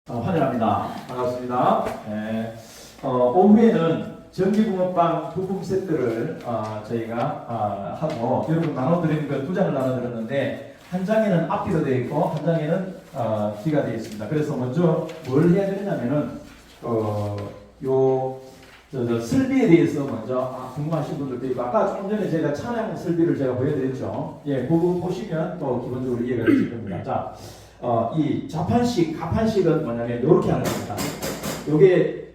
환영합니다. 반갑습니다. 네. 오후에는 전기붕어빵 부품 세트를 저희가 하고 여러분 나눠드리는 그 두 장을 나눠드렸는데 한 장에는 앞뒤로 되어 있고 한 장에는 뒤가 되어 있습니다. 그래서 먼저 뭘 해야 되냐면은 설비에 대해서 먼저 궁금하신 분들도 있고 아까 조금 전에 제가 차량 설비를 제가 보여드렸죠. 예, 그거 보시면 또 기본적으로 이해가 되실 겁니다. 자. 이 좌판식, 가판식은 뭐냐면 이렇게 하는 겁니다. 요게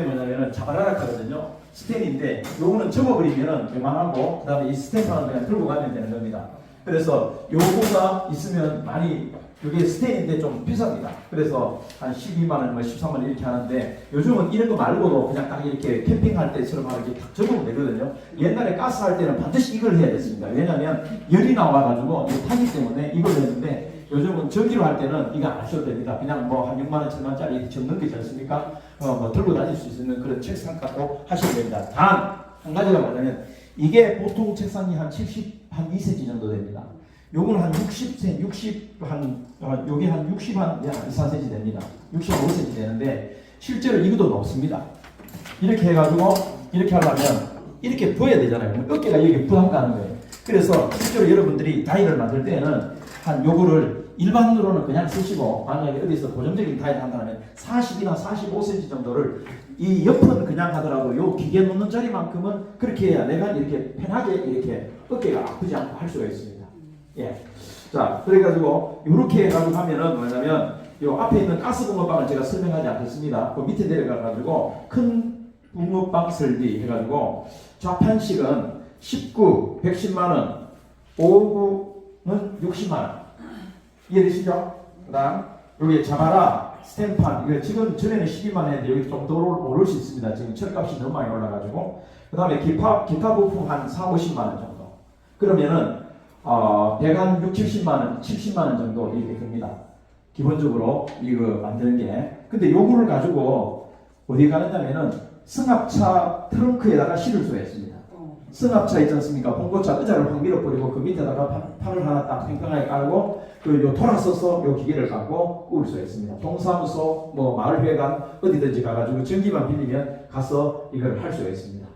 뭐냐면은 자바라락하거든요. 스텐인데 요거는 접어버리면은 요만하고 그다음에 이 스텐판을 그냥 들고 가면 되는 겁니다. 그래서 요거가 있으면 많이 요게 스텐인데 좀 비쌉니다. 그래서 한 12만 원, 뭐 13만 원 이렇게 하는데 요즘은 이런 거 말고도 그냥 딱 이렇게 캠핑할 때처럼 이렇게 딱 접으면 되거든요. 옛날에 가스 할 때는 반드시 이걸 해야 됐습니다. 왜냐하면 열이 나와가지고 이거 타기 때문에 이걸 했는데 요즘은 전기로 할 때는 이거 안 하셔도 됩니다. 그냥 뭐 한 6만 원, 7만 원짜리 이렇게 접는 게 있지 않습니까? 뭐 들고 다닐 수 있는 그런 책상 갖고 하시면 됩니다. 단 한 가지가 뭐냐면 이게 보통 책상이 한 2cm 정도 됩니다. 요거는 한 60cm, 요게 한 24cm 됩니다. 65cm 되는데 실제로 이것도 높습니다. 이렇게 해가지고 이렇게 하려면 이렇게 부어야 되잖아요. 어깨가 여기 부담 가는 거예요. 그래서 실제로 여러분들이 다이를 만들 때는 한 요거를 일반으로는 그냥 쓰시고 만약에 어디서 고정적인 다이를 한다면 40이나 45cm 정도를 이 옆은 그냥 하더라도 요 기계 놓는 자리만큼은 그렇게 해야 내가 이렇게 편하게 이렇게 어깨가 아프지 않고 할 수가 있습니다. 예. 자, 그래가지고 요렇게 해가지고 하면은 뭐냐면 요 앞에 있는 가스 붕어빵을 제가 설명하지 않겠습니다. 그 밑에 내려가가지고 큰 붕어빵 설비 해가지고 좌판식은 19, 110만원, 59는 60만원. 이해되시죠? 그 다음, 여기 자바라, 스탬판, 이거 지금 전에는 12만원 했는데 여기 좀 더 오를 수 있습니다. 지금 철값이 너무 많이 올라가지고. 그 다음에 기타 부품 한 4, 50만원 정도. 그러면은, 대간 6, 70만원, 70만원 정도 이렇게 됩니다. 기본적으로 이거 만드는 게. 근데 요거를 가지고 어디 가느냐면은 승합차 트렁크에다가 실을 수가 있습니다. 승합차 있지 않습니까? 봉고차 의자를 확 밀어버리고 그 밑에다가 판을 하나 딱 팽팽하게 깔고 요 돌아서서 요 기계를 갖고 꾸울 수가 있습니다. 동사무소, 뭐 마을회관 어디든지 가가지고 전기만 빌리면 가서 이걸 할 수가 있습니다.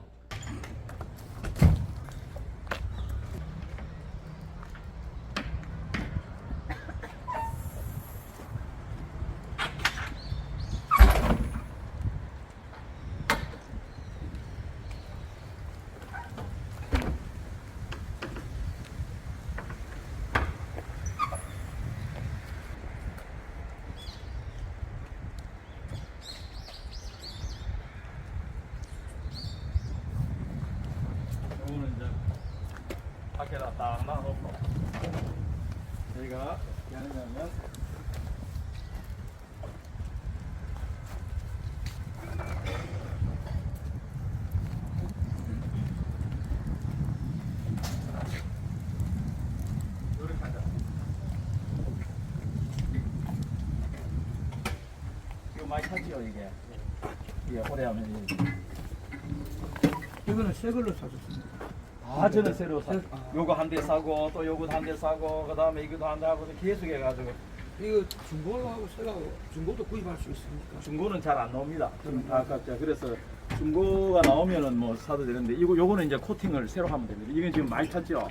요거는 이제 밖에다 딱 놔놓고 저희가 어떻게 하느냐면 요렇게 하자. 이거 많이 탔죠 이게 오래 하면 이거는 새 걸로 사줬습니다. 저는 새로 요거 한 대 사고 또 요거 한 대 사고 그 다음에 이것도 한 대 하고 계속 해가지고 이거 중고하고 새하고 중고도 구입할 수 있습니까? 중고는 잘 안 나옵니다. 좀 아깝죠. 그래서 중고가 나오면은 뭐 사도 되는데 요거는 이제 코팅을 새로 하면 됩니다. 이건 지금 많이 탔죠.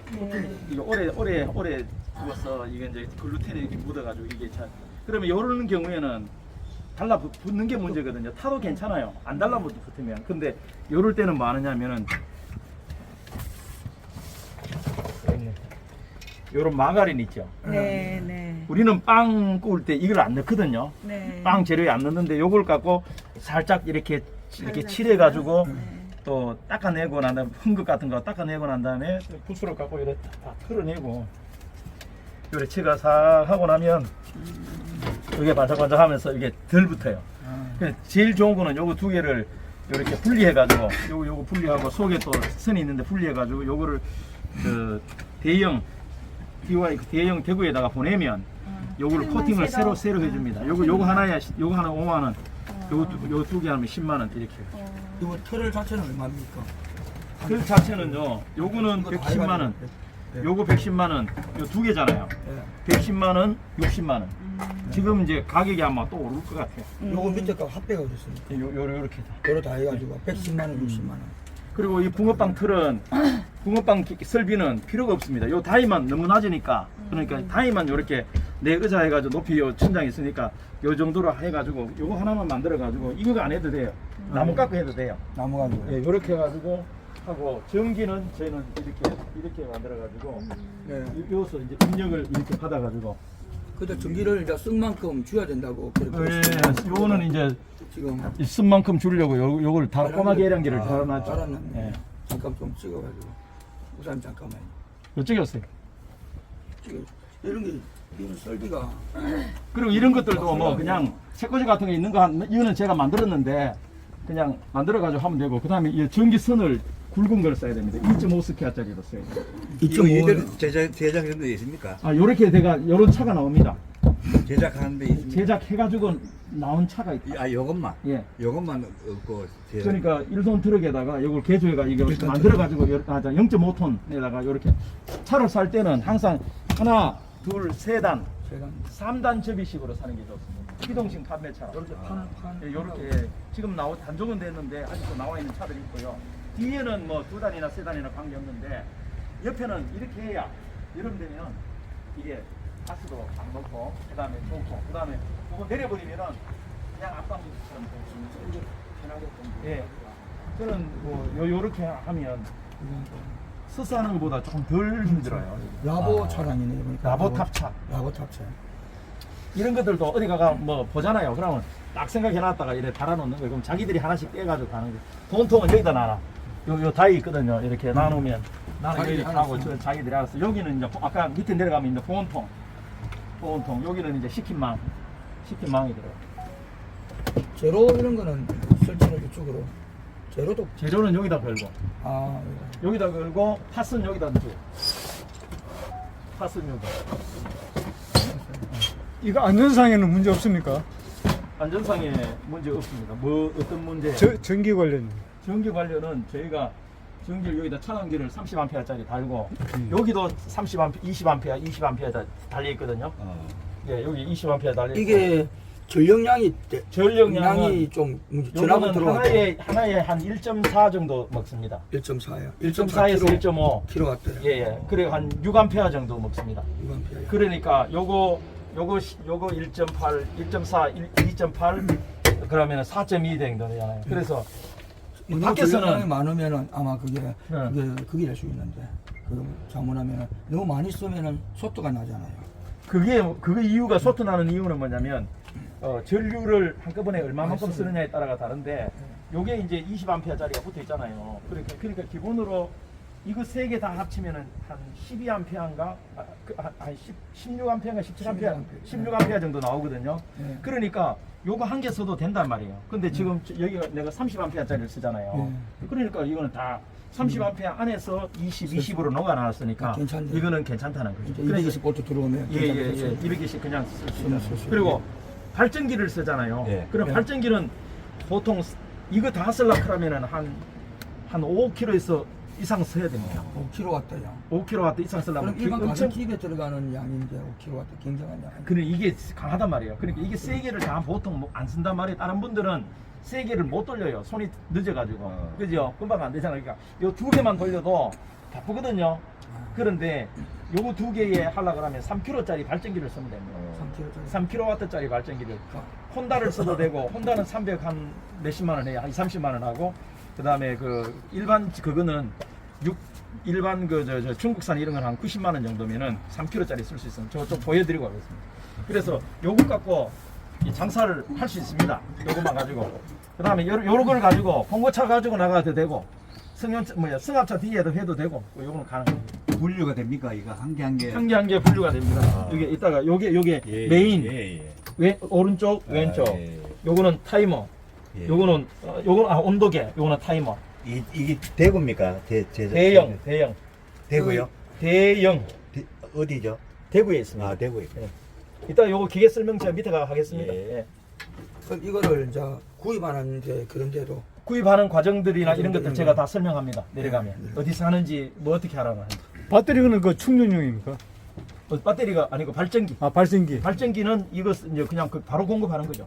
이거 오래 두어서 이게 이제 글루텐이 이렇게 묻어가지고 이게 잘. 그러면 요런 경우에는 달라붙는 게 문제거든요. 타도 괜찮아요. 안 달라붙으면. 근데 요럴 때는 뭐 하느냐면은 요런 마가린 있죠. 네. 우리는 빵 구울 때 이걸 안 넣거든요. 네. 빵 재료에 안 넣는데 요걸 갖고 살짝 이렇게 칠해 가지고 또 닦아내고 난 다음에 흠긋 같은 거 닦아내고 난 다음에 붓으로 갖고 이렇게 다 털어내고 요래 치가 싹 하고 나면 이게 반짝반짝하면서 이게 덜 붙어요. 제일 좋은 거는 요거 두 개를 이렇게 분리해 가지고 요거 분리하고 속에 또 선이 있는데 분리해 가지고 요거를 그 대형 대구에다가 보내면 요거를 코팅을 새로 해줍니다. 요거 하나에 요거 하나 5만 원, 요거 두 개 하면 10만 원 이렇게. 이거 털을 자체는 얼마입니까? 그 자체는요. 요거는 110만 원, 요거 110만 원, 요 두 개잖아요. 네. 110만 원, 60만 원. 지금 이제 가격이 아마 또 오를 것 같아요. 요거 밑에 거 합배가 됐습니다. 요렇게 다. 여러 다 해가지고 110만 원, 60만 원. 그리고 이 붕어빵 틀은 붕어빵 설비는 필요가 없습니다. 요 다이만 너무 낮으니까 그러니까 다이만 요렇게 내 의자 해가지고 높이 요 천장 있으니까 요 정도로 해가지고 요거 하나만 만들어가지고 이거가 안 해도 돼요. 나무 깎고 해도 돼요. 나무 가지고. 예, 요렇게 해가지고 하고 전기는 저희는 이렇게 만들어가지고 네. 여기서 이제 입력을 이렇게 받아가지고 근데 전기를 이제 쓸 만큼 줘야 된다고 그렇게 예, 했습니다. 요거는 이제 지금 쓴 만큼 주려고 요걸 다 꼬마게 계량기를 달아놨죠. 달아놨네. 예. 잠깐 좀 찍어가지고 우선 잠깐만 이쪽에 오세요. 지금 이런 게 이런 설비가 그리고 이런 것들도 뭐 그냥 책꽂이 같은 게 있는 거 이거는 제가 만들었는데 그냥 만들어가지고 하면 되고 그 다음에 이 전기선을 굵은 걸 써야 됩니다. 2.5스퀘어짜리로 써야 돼요. 이거 이대로 제작하는 데 있습니까? 아 요렇게 요런 차가 나옵니다. 제작하는 데 있습니까? 제작해가지고 나온 차가 있다. 아, 요것만. 예. 요것만 없고 제작. 그러니까 1톤 트럭에다가 이걸 개조해가 이거 만들어가지고 0.5톤에다가 이렇게 차를 살 때는 항상 하나, 둘, 세 단, 제가 3단 접이식으로 사는 게 좋습니다. 기동식 판매차로. 이렇게 판 예, 요렇게 지금 단종은 됐는데 아직도 나와 있는 차들이 있고요. 뒤에는 뭐 2단이나 3단이나 관계없는데 옆에는 이렇게 해야 여름 되면 이게 가스도 안 넣고 그다음에 좋고 그다음에 그거 내려버리면은 그냥 앞방처럼 편하게끔. 예. 저는 뭐 요렇게 하면 스스하는 것보다 조금 덜 힘들어요. 라보 차량이네 보니까. 라보 탑차. 라보 탑차. 이런 것들도 어디 가가 뭐 보잖아요. 그러면 딱 생각해놨다가 이렇게 달아놓는 거예요. 그럼 자기들이 하나씩 떼가지고 가는 거예요. 돈통은 여기다 놔라. 요 다이 있거든요. 이렇게 놔놓으면 나는 자기들이 여기 하고 알아서. 자기들이 알았어. 여기는 이제 아까 밑에 내려가면 이제 보온통. 여기는 이제 식힌망이 들어요. 제로 이런 거는 설치는 이쪽으로. 제로도 재료는 여기다 걸고 여기다 걸고 팥은 여기다 넣고 팥은 여기. 이거 안전상에는 문제 없습니까? 안전상에 문제 없습니다. 뭐 어떤 문제? 전기 관련. 전기 관련은 저희가 전기를 여기다 차단기를 30A짜리 달고 여기도 20A 달려 있거든요. 예, 여기 20A 달려 있고 이게 전력량이 전력량은 좀 전압을 요거는 들어가 하나에 한 1.4 정도 먹습니다. 1.4요. 1.4에서 1.5. 킬로와트요. 예. 그래 한 6A 정도 먹습니다. 6A. 그러니까 요거 1.8, 1.4, 2.8 그러면 4.2 정도 되잖아요. 그래서 밖에서는 전력량이 많으면은 아마 그게 될 수 있는데 그 자문하면은 너무 많이 쓰면은 소트가 나잖아요. 그게 이유가 소트 나는 이유는 뭐냐면 전류를 한꺼번에 얼마만큼 쓰느냐에 따라가 다른데 요게 이제 20A짜리가 붙어 있잖아요. 그러니까 기본으로 이거 세 개 다 합치면은 한 12A인가 한 16A인가 17A 16A 정도 나오거든요. 네. 그러니까 요거 한 개 써도 된단 말이에요. 근데 지금 여기가 내가 30A짜리를 쓰잖아요. 그러니까 이거는 다 30A 안에서 20으로 녹아나왔으니까 괜찮네요. 이거는 괜찮다는 거죠. 이제 220V 들어오면 예. 220 그냥 쓸 수 있는. 쓸 수 그리고 발전기를 쓰잖아요. 예. 그럼 예. 발전기는 보통 이거 다 쓰려고 하면은 한 5kg에서 이상 써야 됩니다. 5kW요. 5kW 이상 쓰려면 그럼 일반 엄청 가전집에 들어가는 양인데 5kW 굉장한 양. 그래 이게 강하단 말이에요. 그러니까 이게 세 개를 다 보통 안 쓴단 말이에요. 다른 분들은 세 개를 못 돌려요. 손이 늦어가지고. 그죠? 금방 안 되잖아요. 그러니까 요 두 개만 돌려도 바쁘거든요. 그런데 요거 두 개에 하려고 하면 3kg짜리 발전기를 쓰면 됩니다. 3kW짜리. 3kW짜리 발전기를. 혼다를 써도 되고, 혼다는 300 한 몇십만 원 해요. 한 2, 30만 원 하고, 그 다음에 그 일반 그거는 일반 저 중국산 이런 건 한 90만 원 정도면은 3kg짜리 쓸 수 있으면 저 좀 보여드리고 하겠습니다. 그래서 요거 갖고 이 장사를 할 수 있습니다. 요거만 가지고. 그 다음에 요런 걸 가지고 봉고차 가지고 나가도 되고, 승합차 뒤에도 해도 되고, 요거는 가능합니다. 분류가 됩니까? 이거 한 개 한 개. 한 개 한 개 분류가 됩니다. 이게 이따가 요게 메인, 오른쪽, 왼쪽. 요거는 타이머. 예. 요거는 온도계. 요거는 타이머. 이게 대구입니까? 대형. 대구요? 대형. 어디죠? 대구에 있습니다. 아, 대구에. 이따 요거 기계 설명서 밑에 가 하겠습니다. 예. 예. 그럼 이거를 이제 구입하는 데 그런 데도 구입하는 과정들이나 이런 것들 과정들이나. 제가 다 설명합니다. 내려가면. 어디서 하는지 뭐 어떻게 하라고 하는지. 배터리는 그 충전용입니까? 배터리가 아니고 발전기. 아, 발생기. 발전기는 이거 이제 그냥 바로 공급하는 거죠.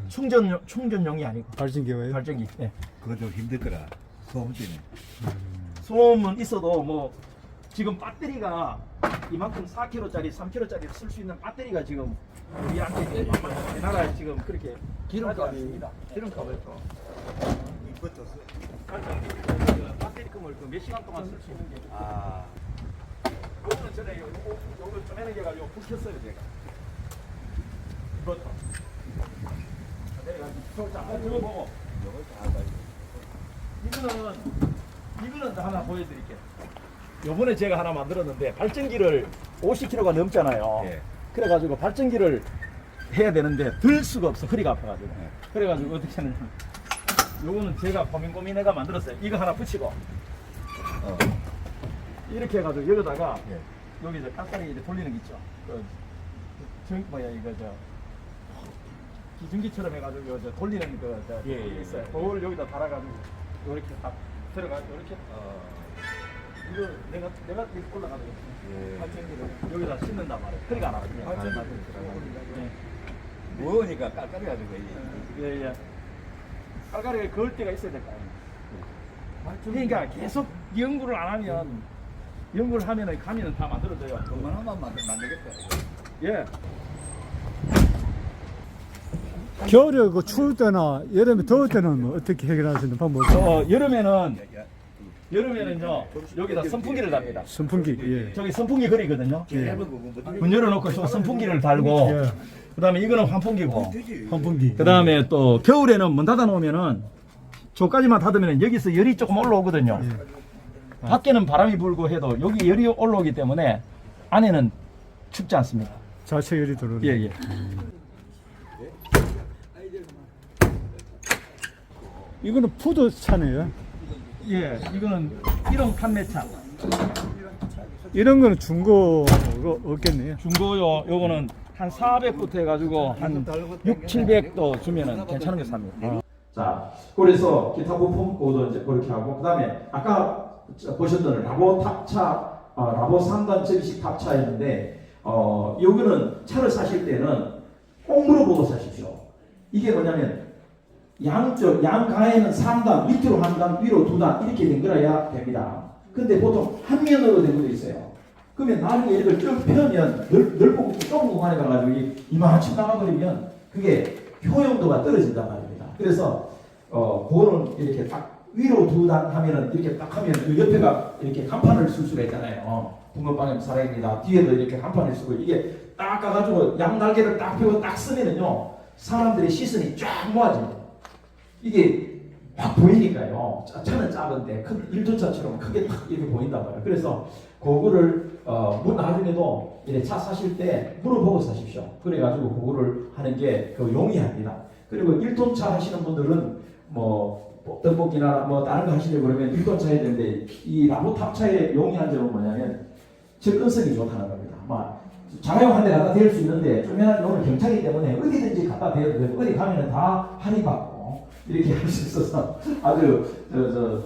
충전용이 아니고 발생기가요? 발전기. 예. 그거 좀 힘들 거라. 소음 때문에. 소음은 있어도 뭐 지금 배터리가 이만큼 4kg짜리, 3kg짜리 쓸 수 있는 배터리가 지금 우리한테 우리나라에 지금 그렇게 기름값이 기름값을 또 이것도 배터리금을 몇 시간 동안 쓸 수 있는 게. 아. 요거는 전에 요걸 좀 해내가지고 불 켰어요 제가. 이것도. 내가 저거 보고. 이거는 하나 보여드릴게요. 요번에 제가 하나 만들었는데 발전기를 50kg가 넘잖아요. 예. 그래가지고 발전기를 해야 되는데 들 수가 없어. 허리가 아파가지고. 예. 그래가지고 어떻게 하느냐. 요거는 제가 고민해가 만들었어요. 이거 하나 붙이고 이렇게 해가지고 여기다가 예. 여기 이제 깍다리 이제 돌리는 게 있죠. 이거 기중기처럼 해가지고 저 돌리는 예. 있어요. 그걸 여기다 달아가지고 이렇게 딱 들어가 이렇게. 이거 내가 이렇게 올라가지고 예. 발전기를 여기다 싣는단 말이에요. 허리가 안 아프냐. 무거우니까 깎아가지고. 예. 깔깔이를 그을 때가 있어야 될 거 아니에요. 그러니까 계속 연구를 안 하면 연구를 하면은 가면은 다 만들어져요. 그만하면 만들겠다. 예. 겨울에 그 추울 때나 여름에 더울 때는 뭐 어떻게 해결하시는 방법이 있어요? 여름에는요 여기다 선풍기를 답니다. 선풍기. 예. 저기 선풍기 거리거든요. 예. 문 열어놓고 저 선풍기를 달고 예. 그다음에 이거는 환풍기고 선풍기. 그다음에 또 겨울에는 문 닫아 놓으면은 저까지만 닫으면 여기서 열이 조금 올라오거든요. 밖에는 바람이 불고 해도 여기 열이 올라오기 때문에 안에는 춥지 않습니다. 자체 열이 들어오는. 예. 이거는 푸드 차네요. 예, 이거는 1원 판매차. 이런 거는 중고가 없겠네요. 중고요. 요거는 한 400부터 해가지고 한 6, 700도 주면은 괜찮은 거 삽니다. 자, 그래서 기타 부품 고도 이제 그렇게 하고 그다음에 아까 보셨던 라보 탑차, 라보 3단 접이식 탑차였는데 여기는 차를 사실 때는 꼭 물어보고 사십시오. 이게 뭐냐면 양가에는 3단, 밑으로 1단, 위로 2단 이렇게 된 거라야 됩니다. 근데 보통 한 면으로 된 것도 있어요. 그러면 나중에 이걸 쭉 펴면 넓고 좁은 공간에 가가지고 이만큼 나가버리면 그게 효용도가 떨어진단 말입니다. 그래서 그거는 이렇게 딱 위로 2단 하면은 이렇게 딱 하면 그 옆에가 이렇게 간판을 쓸 수가 있잖아요. 붕어빵님 사랑입니다. 뒤에도 이렇게 간판을 쓰고 이게 딱 가가지고 양날개를 딱 펴고 딱 쓰면은요 사람들의 시선이 쫙 모아집니다. 이게 막 보이니까요. 차는 작은데 큰 1톤차처럼 크게 딱 이렇게 보인단 말이에요. 그래서 그거를 나중에도 이렇게 차 사실 때 물어보고 사십시오. 그래가지고 그거를 하는 게 그 용이합니다. 그리고 1톤차 하시는 분들은 뭐 떡볶이나 뭐 다른 거 하시려고 그러면 1톤차 해야 되는데 이 라보탑차의 용이한 점은 뭐냐면 접근성이 좋다는 겁니다. 자가용 한 대 갖다 대일 수 있는데 조면한 용은 경차기 때문에 어디든지 갖다 대도 되고 어디 가면은 다 할인받고 이렇게 할 수 있어서 아주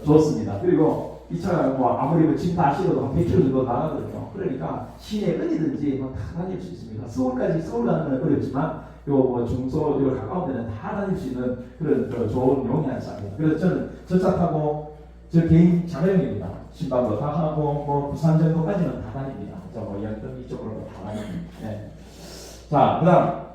좋습니다. 그리고 이 차가 뭐 아무리 짐 다 실어도 한 100km 정도 나가거든요. 그러니까 시내 어디든지 다 다닐 수 있습니다. 서울 가는 건 어렵지만 요 중소 이거 가까운 데는 다 다닐 수 있는 그런 좋은 용이한 차입니다. 그래서 저는 저 차 타고 저 개인 자가용입니다. 신방도 다 하고 뭐 부산 정도까지는 다 다닙니다. 저 뭐 영등 이쪽으로 다 다닙니다. 네. 자, 그다음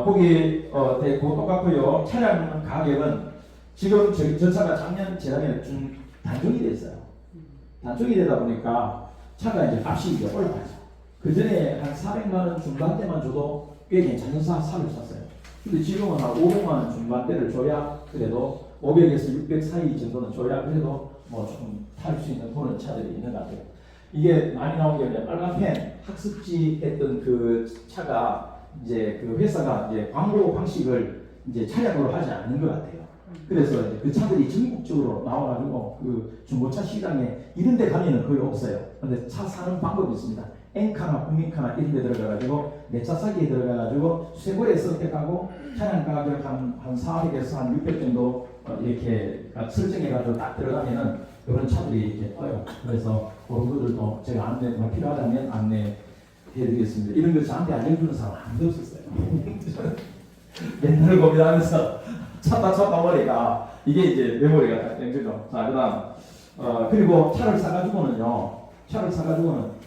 거기 그거 똑같고요. 차량 가격은 지금 저 차가 작년 재작년에 좀 단종이 됐어요. 단종이 되다 보니까 차가 이제 값이 이제 올라가죠. 그 전에 한 400만 원 중반대만 줘도 꽤 괜찮은 차를 샀어요. 근데 지금은 한 500만 원 중반대를 줘야 그래도 500에서 600 사이 정도는 줘야 그래도 뭐 좀 탈 수 있는 그런 차들이 있는 것 같아요. 이게 많이 나온 게 아니라 빨간펜 학습지 했던 그 차가 이제 그 회사가 이제 광고 방식을 이제 차량으로 하지 않는 것 같아요. 그래서 이제 그 차들이 전국적으로 나와가지고 그 중고차 시장에 이런 데 가면은 거의 없어요. 근데 차 사는 방법이 있습니다. 엔카나 국민카나 이런 데 들어가가지고 내차 사기에 들어가가지고 쇠고에 선택하고 차량 가격 한 400에서 한 600 정도 이렇게 설정해가지고 딱 들어가면은 이런 차들이 이렇게 떠요. 그래서 그런 것들도 제가 안내가 필요하다면 안내해드리겠습니다. 이런 걸 저한테 알려주는 사람 아무도 없었어요. 맨날 고민하면서 찾다 보니까 이게 이제 메모리가 딱 된 거죠. 자, 그다음 그리고 차를 사가지고는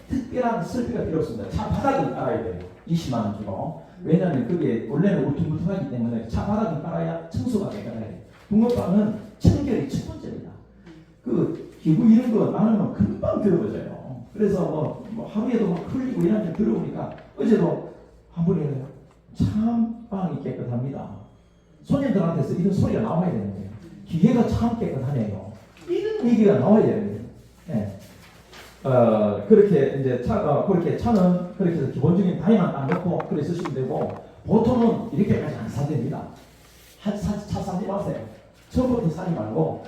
특별한 설비가 필요 없습니다. 차 바닥을 깔아야 돼요. 20만 원 주고. 왜냐하면 그게 원래는 울퉁불퉁하기 때문에 차 바닥을 깔아야 청소가 되잖아요. 붕어빵은 청결이 첫 번째입니다. 기구 이런 거 나누면 금방 들어버져요. 그래서 뭐 하루에도 막 흘리고 이런 게 들어오니까 어제도 한 번 해요. 참 빵이 깨끗합니다. 손님들한테서 이런 소리가 나와야 되는 거예요. 기계가 참 깨끗하네요. 이런 얘기가 나와야 되는 거예요. 네. 그렇게 이제 그렇게 차는 그렇게 해서 기본적인 다이만 딱 넣고 그래 쓰시면 되고 보통은 이렇게까지 안 사됩니다. 차 사지 마세요. 처음부터 사지 말고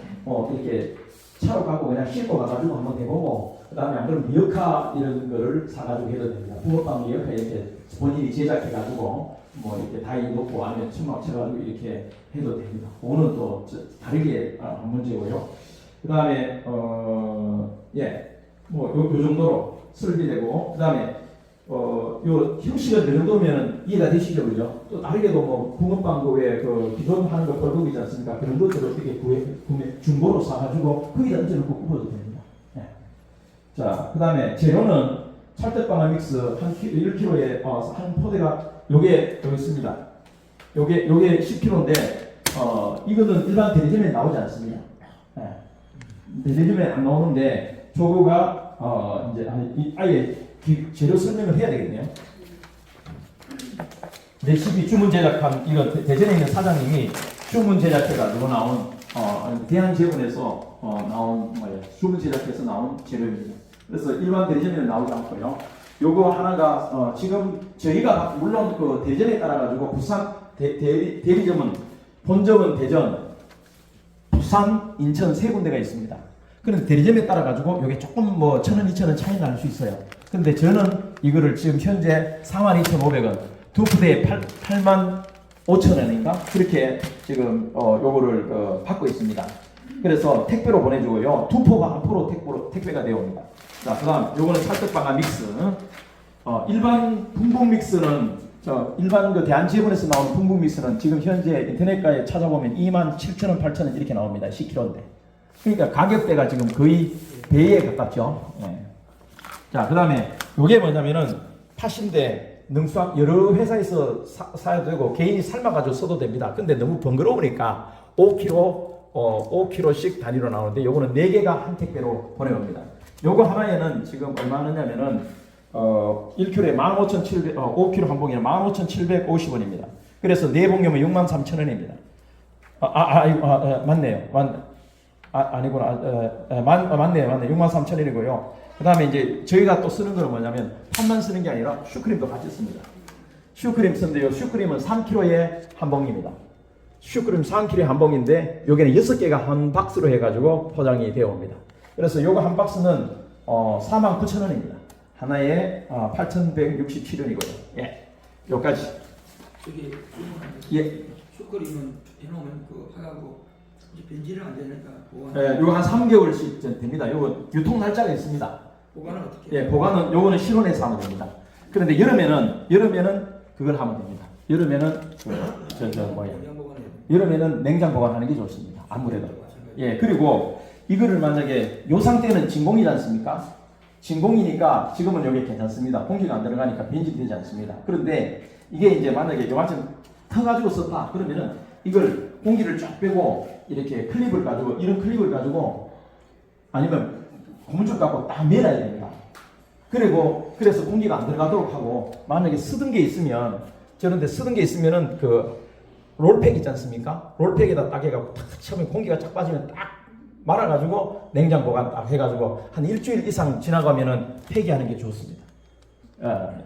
이렇게 차로 가고 그냥 싣고 가가지고 한번 해보고 그 다음에 안 그러면 미어카 이런 거를 사가지고 해도 됩니다. 붕어빵 미어카 이렇게 본인이 제작해가지고 뭐 이렇게 다이 놓고 아니면 천막 쳐가지고 이렇게 해도 됩니다. 그거는 또 다르게 한 문제고요. 그 다음에 뭐 요 정도로 설비되고 그 다음에 요 형식은 이 정도면 이해가 되시죠, 그죠? 또 다르게도 뭐 붕어빵 그 기존 하는 거 뻘거기지 않습니까? 그런 것들을 어떻게 구매 중고로 사가지고 거기다 얹어놓고 구워도 됩니다. 네. 자, 그 다음에 재료는 찰떡방아 믹스 한 1kg에 한 포대가 요게 여기 있습니다. 요게 10kg인데 이거는 일반 대리점에 나오지 않습니다. 네. 대리점에 안 나오는데 저거가 이제 아예 재료 설명을 해야 되겠네요. 레시피 주문 제작한 이거 대전에 있는 사장님이 주문 제작해가지고 나온 대한제분에서 나온 주문 제작해서 나온 재료입니다. 그래서 일반 대리점에는 나오지 않고요. 요거 하나가 지금 저희가 물론 그 대전에 따라 가지고 부산 대리점은 본점은 대전, 부산, 인천 세 군데가 있습니다. 그런데 대리점에 따라 가지고 요게 조금 뭐 1,000원, 2,000원 차이 날 수 있어요. 근데 저는 이거를 지금 현재 42,500원, 두 푸대에 85,000원인가 그렇게 지금 요거를 받고 있습니다. 그래서 택배로 보내주고요. 두 포가 한 포로 택배가 되어 옵니다. 자, 그다음 요거는 찰떡방아 믹스. 일반 붕붕 믹스는 일반 그 대한제분에서 나온 붕붕 믹스는 지금 현재 인터넷가에 찾아보면 27,000원, 8,000원 이렇게 나옵니다. 10kg인데. 그러니까 가격대가 지금 거의 배에 가깝죠. 네. 자, 그 다음에 요게 뭐냐면은 팥인데 능수학 여러 회사에서 사야 되고 개인이 삶아가지고 써도 됩니다. 근데 너무 번거로우니까 5kg씩 단위로 나오는데 요거는 4개가 한 택배로 보내옵니다. 요거 하나에는 지금 얼마 하느냐면은 1kg에 15,700 5kg 한 봉이면 15,750원입니다. 그래서 4봉이면 63,000원입니다. 맞네요. 아니구나. 맞네요. 63,000원이고요. 그 다음에 이제 저희가 또 쓰는 거는 뭐냐면 팥만 쓰는 게 아니라 슈크림도 같이 씁니다. 슈크림 쓰는데요. 슈크림은 3kg에 한 봉입니다. 슈크림 3kg에 한 봉인데 여기는 6개가 한 박스로 해가지고 포장이 되어 옵니다. 그래서 요거 한 박스는 49,000원입니다. 하나에 8,167원이고요. 예, 요까지. 저기 예. 슈크림은 해놓으면 하고 변질은 안 되니까 보관. 예, 요거 한 3개월씩 됩니다. 요거 유통 날짜가 있습니다. 보관은 어떻게? 예, 보관은 요거는 실온에서 하면 됩니다. 그런데 여름에는 그걸 하면 됩니다. 여름에는 여름에는 냉장 보관하는 게 좋습니다. 아무래도. 예, 그리고 이거를 만약에 요 상태는 진공이지 않습니까? 진공이니까 지금은 여기 괜찮습니다. 공기가 안 들어가니까 변질되지 않습니다. 그런데 이게 이제 만약에 요만큼 터가지고 썼다 그러면은 이걸 공기를 쫙 빼고 이렇게 클립을 가지고 이런 클립을 가지고 아니면 고무줄 갖고 딱 매놔야 됩니다. 그리고 그래서 공기가 안 들어가도록 하고 만약에 쓰던 게 있으면 저런데 쓰던 게 있으면은 그 롤팩 있지 않습니까? 롤팩에다 딱 해갖고 탁 치면 공기가 쫙 빠지면 딱 말아가지고 냉장 보관 딱 해가지고 한 일주일 이상 지나가면은 폐기하는 게 좋습니다.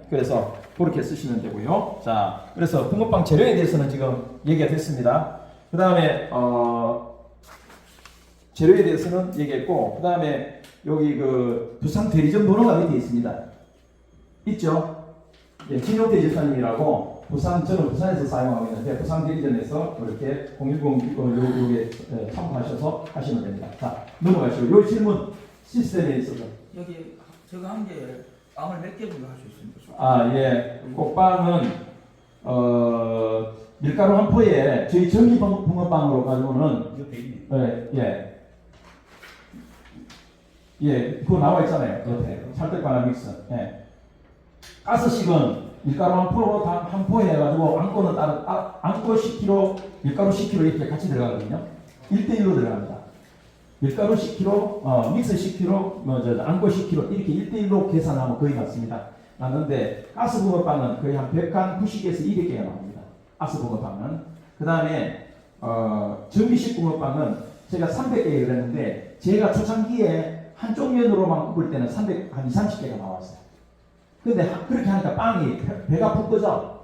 그래서 그렇게 쓰시면 되고요. 자, 그래서 붕어빵 재료에 대해서는 지금 얘기가 됐습니다. 그 다음에 재료에 대해서는 얘기했고, 그 다음에 여기 그 부산 대리점 번호가 여기 되어 있습니다. 있죠? 예, 진용태 집사님이라고 저는 부산에서 사용하고 있는데 부산 대리점에서 이렇게 010 요게 참고하셔서 하시면 됩니다. 자, 넘어가시고 요 질문 시스템에 있어서 여기 제가 한 게 빵을 몇 개 정도 할 수 있습니까? 아, 예. 꽃빵은 밀가루 한 포에 저희 전기 붕어빵으로 가지고는 이거 돼 있네. 예, 그거 나와 있잖아요. 옆에 찰떡바나 믹스. 예. 가스식은 밀가루 한 포 해가지고 안고는 따로 안고 10kg, 밀가루 10kg 이렇게 같이 들어가거든요. 1대1로 들어갑니다. 밀가루 10kg, 믹스 10kg, 안고 10kg 이렇게 1대1로 계산하면 거의 맞습니다. 맞는데 가스 붕어빵은 거의 한 100간 90에서 200개가 나옵니다. 가스 붕어빵은. 그 다음에 전기식 붕어빵은 제가 300개 그랬는데 제가 초창기에 한쪽 면으로만 굽을 때는 한 2, 30개가 나왔어요. 근데 그렇게 하니까 빵이 배가 푹 꺼져.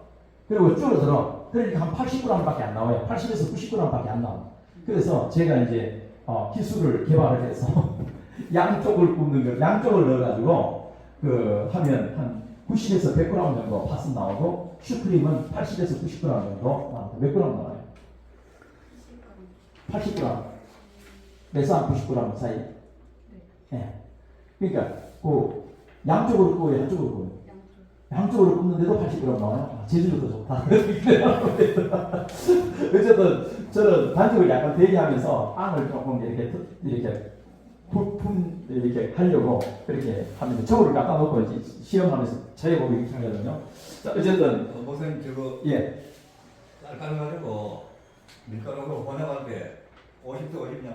그리고 줄어들어. 그러니까 한 80g밖에 안 나와요. 80에서 90g밖에 안 나와요. 그래서 제가 이제 기술을 개발을 해서 양쪽을 굽는 걸 양쪽을 넣어가지고 하면 한 90에서 100g 정도 팥은 나오고 슈크림은 80에서 90g 정도 나옵니다. 몇 g 나와요? 80g. 그래서 한 90g 사이. 네. 그러니까 양쪽으로 구워요, 한쪽으로 구워요. 양쪽으로 굽는데도 80g 나와요. 제주도도 좋다. 어쨌든 저는 반죽을 약간 대기하면서 빵을 조금 이렇게 이렇게 하려고 그렇게 하면 저거를 갖다 놓고 시험하면서 저해보고 이렇게 하거든요. 자, 어쨌든 목사님 저거 예, 쌀가루 가지고 밀가루로 혼합할 때 50도 50냐?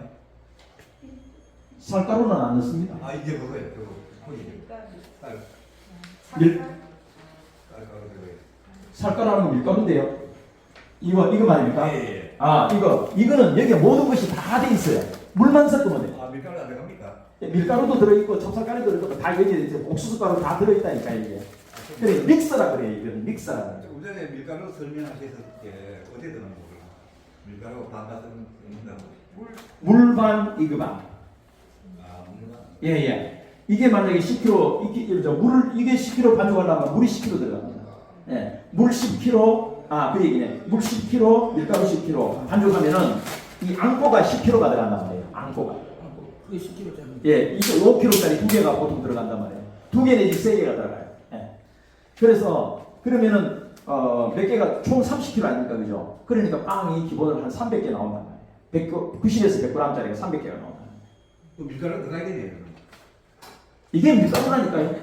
쌀가루는 안 넣습니다. 아 이제 그거예요. 저거 포기. 쌀 쌀가루 저거예요. 쌀가루는 밀가루인데요. 이거 말입니까? 예. 아, 이거는 여기 모든 것이 다 돼 있어요. 물만 섞으면 돼요. 아 밀가루 안 들어갑니까? 밀가루도 들어있고 찹쌀가루도 들어있고 다 여기 이제 옥수수가루 다 들어있다니까 이게. 그래 믹서라 그래요. 이거는 믹서라. 좀 전에 밀가루 설명하셨을 때 어떻게 되는 거구나. 밀가루 반가서 넣는다고. 물반 이거반. 아 물만. 예. 이게 만약에 10kg 이게 10kg 반죽하려면 물이 10kg 들어갑니다. 예. 물 10kg 그 얘기네. 물 10kg, 밀가루 10kg 반죽하면은 이 앙꼬가 10kg가 들어간단 말이에요. 앙꼬가. 그게 10kg짜리. 예, 이게 5kg짜리 2개가 보통 들어간단 말이에요. 2개 내지 3개가 들어가요. 예. 그래서 그러면은 몇 개가 총 30kg 아닙니까, 그죠? 그러니까 빵이 기본으로 한 300개 나온단 말이에요. 90에서 100g짜리가 300개가 나온단 말이에요. 또 밀가루 들어가야 되네요. 이게 밀가루라니까요.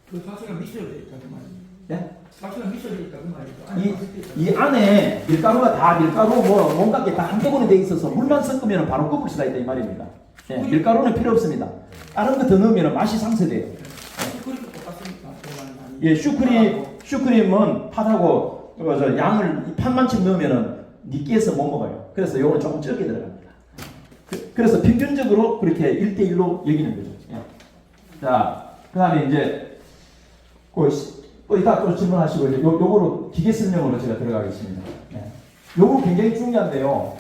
그 사실은 미쳐야 되니까 그 말이에요. 예? 사실은 미쳐야 되니까 그 말이에요. 이 안에 밀가루가 다 밀가루 뭔가 게 다 한꺼번에 돼 있어서 물만 섞으면 바로 굽을 수가 있다 이 말입니다. 예, 밀가루는 필요 없습니다. 다른 거 더 넣으면 맛이 상쇄돼요. 슈크림도 똑같습니까? 예, 슈크림은 팥하고 양을 팥만큼 넣으면은 니끼해서 못 먹어요. 그래서 요거는 조금 적게 들어갑니다. 그래서 평균적으로 그렇게 1대1로 여기는 거죠. 예. 자, 그 다음에 이제 이따 또 질문하시고 요거로 기계 설명으로 제가 들어가겠습니다. 예. 요거 굉장히 중요한데요.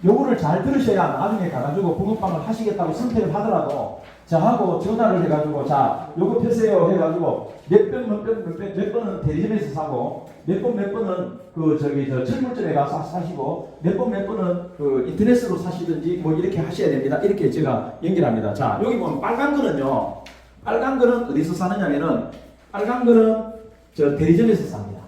요거를 잘 들으셔야 나중에 가가지고 붕어빵을 하시겠다고 선택을 하더라도 저하고 전화를 해가지고 자 요거 펴세요 해가지고 몇 번은 대리점에서 사고 몇 번은 저 철물점에 가서 사시고 몇 번은 인터넷으로 사시든지 뭐 이렇게 하셔야 됩니다. 이렇게 제가 연결합니다. 자 여기 보면 빨간 거는요. 빨간 거는 어디서 사느냐면은 빨간 거는 저 대리점에서 삽니다.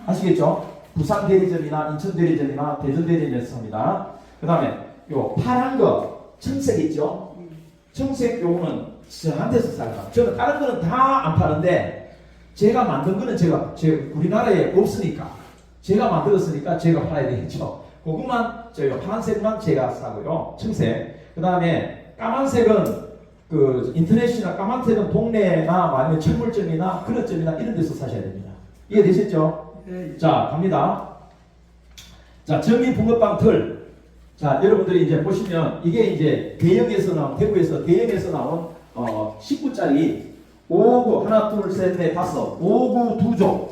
아시겠죠? 부산 대리점이나 인천 대리점이나 대전 대리점에서 삽니다. 그 다음에 요 파란 거 청색 있죠? 청색 요거는 저한테서 삽니다. 저는 다른 거는 다 안 파는데 제가 만든 거는 제가 우리나라에 없으니까 제가 만들었으니까 제가 팔아야 되겠죠. 그것만 저희가 파란색만 제가 사고요. 청색. 그 다음에 까만색은 인터넷이나 까만색은 동네나 아니면 철물점이나 그릇점이나 이런 데서 사셔야 됩니다. 이해되셨죠? 네. 자, 갑니다. 자, 전기 붕어빵 틀. 자, 여러분들이 이제 보시면 이게 이제 대형에서 나온, 대구에서 대형에서 나온 19짜리 5구, 하나, 둘, 셋, 넷, 다섯, 5구 2조.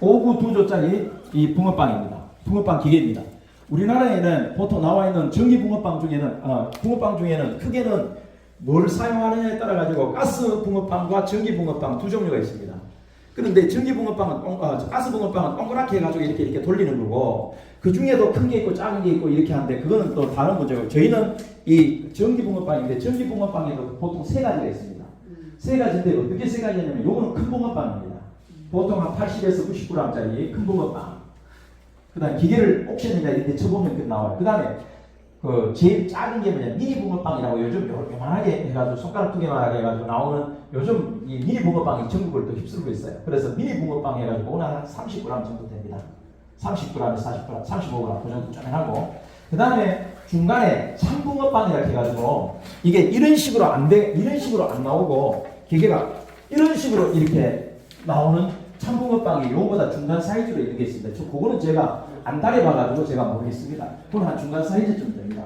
5구 2조짜리 이 붕어빵입니다. 붕어빵 기계입니다. 우리나라에는 보통 나와 있는 전기 붕어빵 중에는 크게는 뭘 사용하느냐에 따라 가지고 가스 붕어빵과 전기 붕어빵 두 종류가 있습니다. 그런데 전기 붕어빵은 가스 붕어빵은 동그랗게 해가지고 이렇게 돌리는 거고, 그 중에도 큰 게 있고 작은 게 있고 이렇게 하는데 그거는 또 다른 문제고, 저희는 이 전기 붕어빵인데 전기 붕어빵에도 보통 세 가지가 있습니다. 세 가지인데 어떻게 세 가지냐면 요거는 큰 붕어빵입니다. 보통 한 80에서 90g짜리 큰 붕어빵. 그 다음에 기계를 옥션이나 이렇게 쳐보면 나와요. 그 다음에 그 제일 작은 게 뭐냐, 미니 붕어빵이라고 요즘 요만하게 해가지고 손가락 두 개만 하게 해가지고 나오는 요즘 이 미니 붕어빵이 전국을 또 휩쓸고 있어요. 그래서 미니 붕어빵 해가지고 오늘 한 30g 정도 됩니다. 30g에서 40g, 35g 그 정도 쪼매하고, 그 다음에 중간에 참붕어빵이라고 해가지고 이게 이런 식으로 이런 식으로 안 나오고 기계가 이런 식으로 이렇게 나오는 참붕어빵이 요거보다 중간 사이즈로 있는 게 있습니다. 그거는 제가 안 달해봐가지고 제가 모르겠습니다. 그건 한 중간 사이즈쯤 됩니다.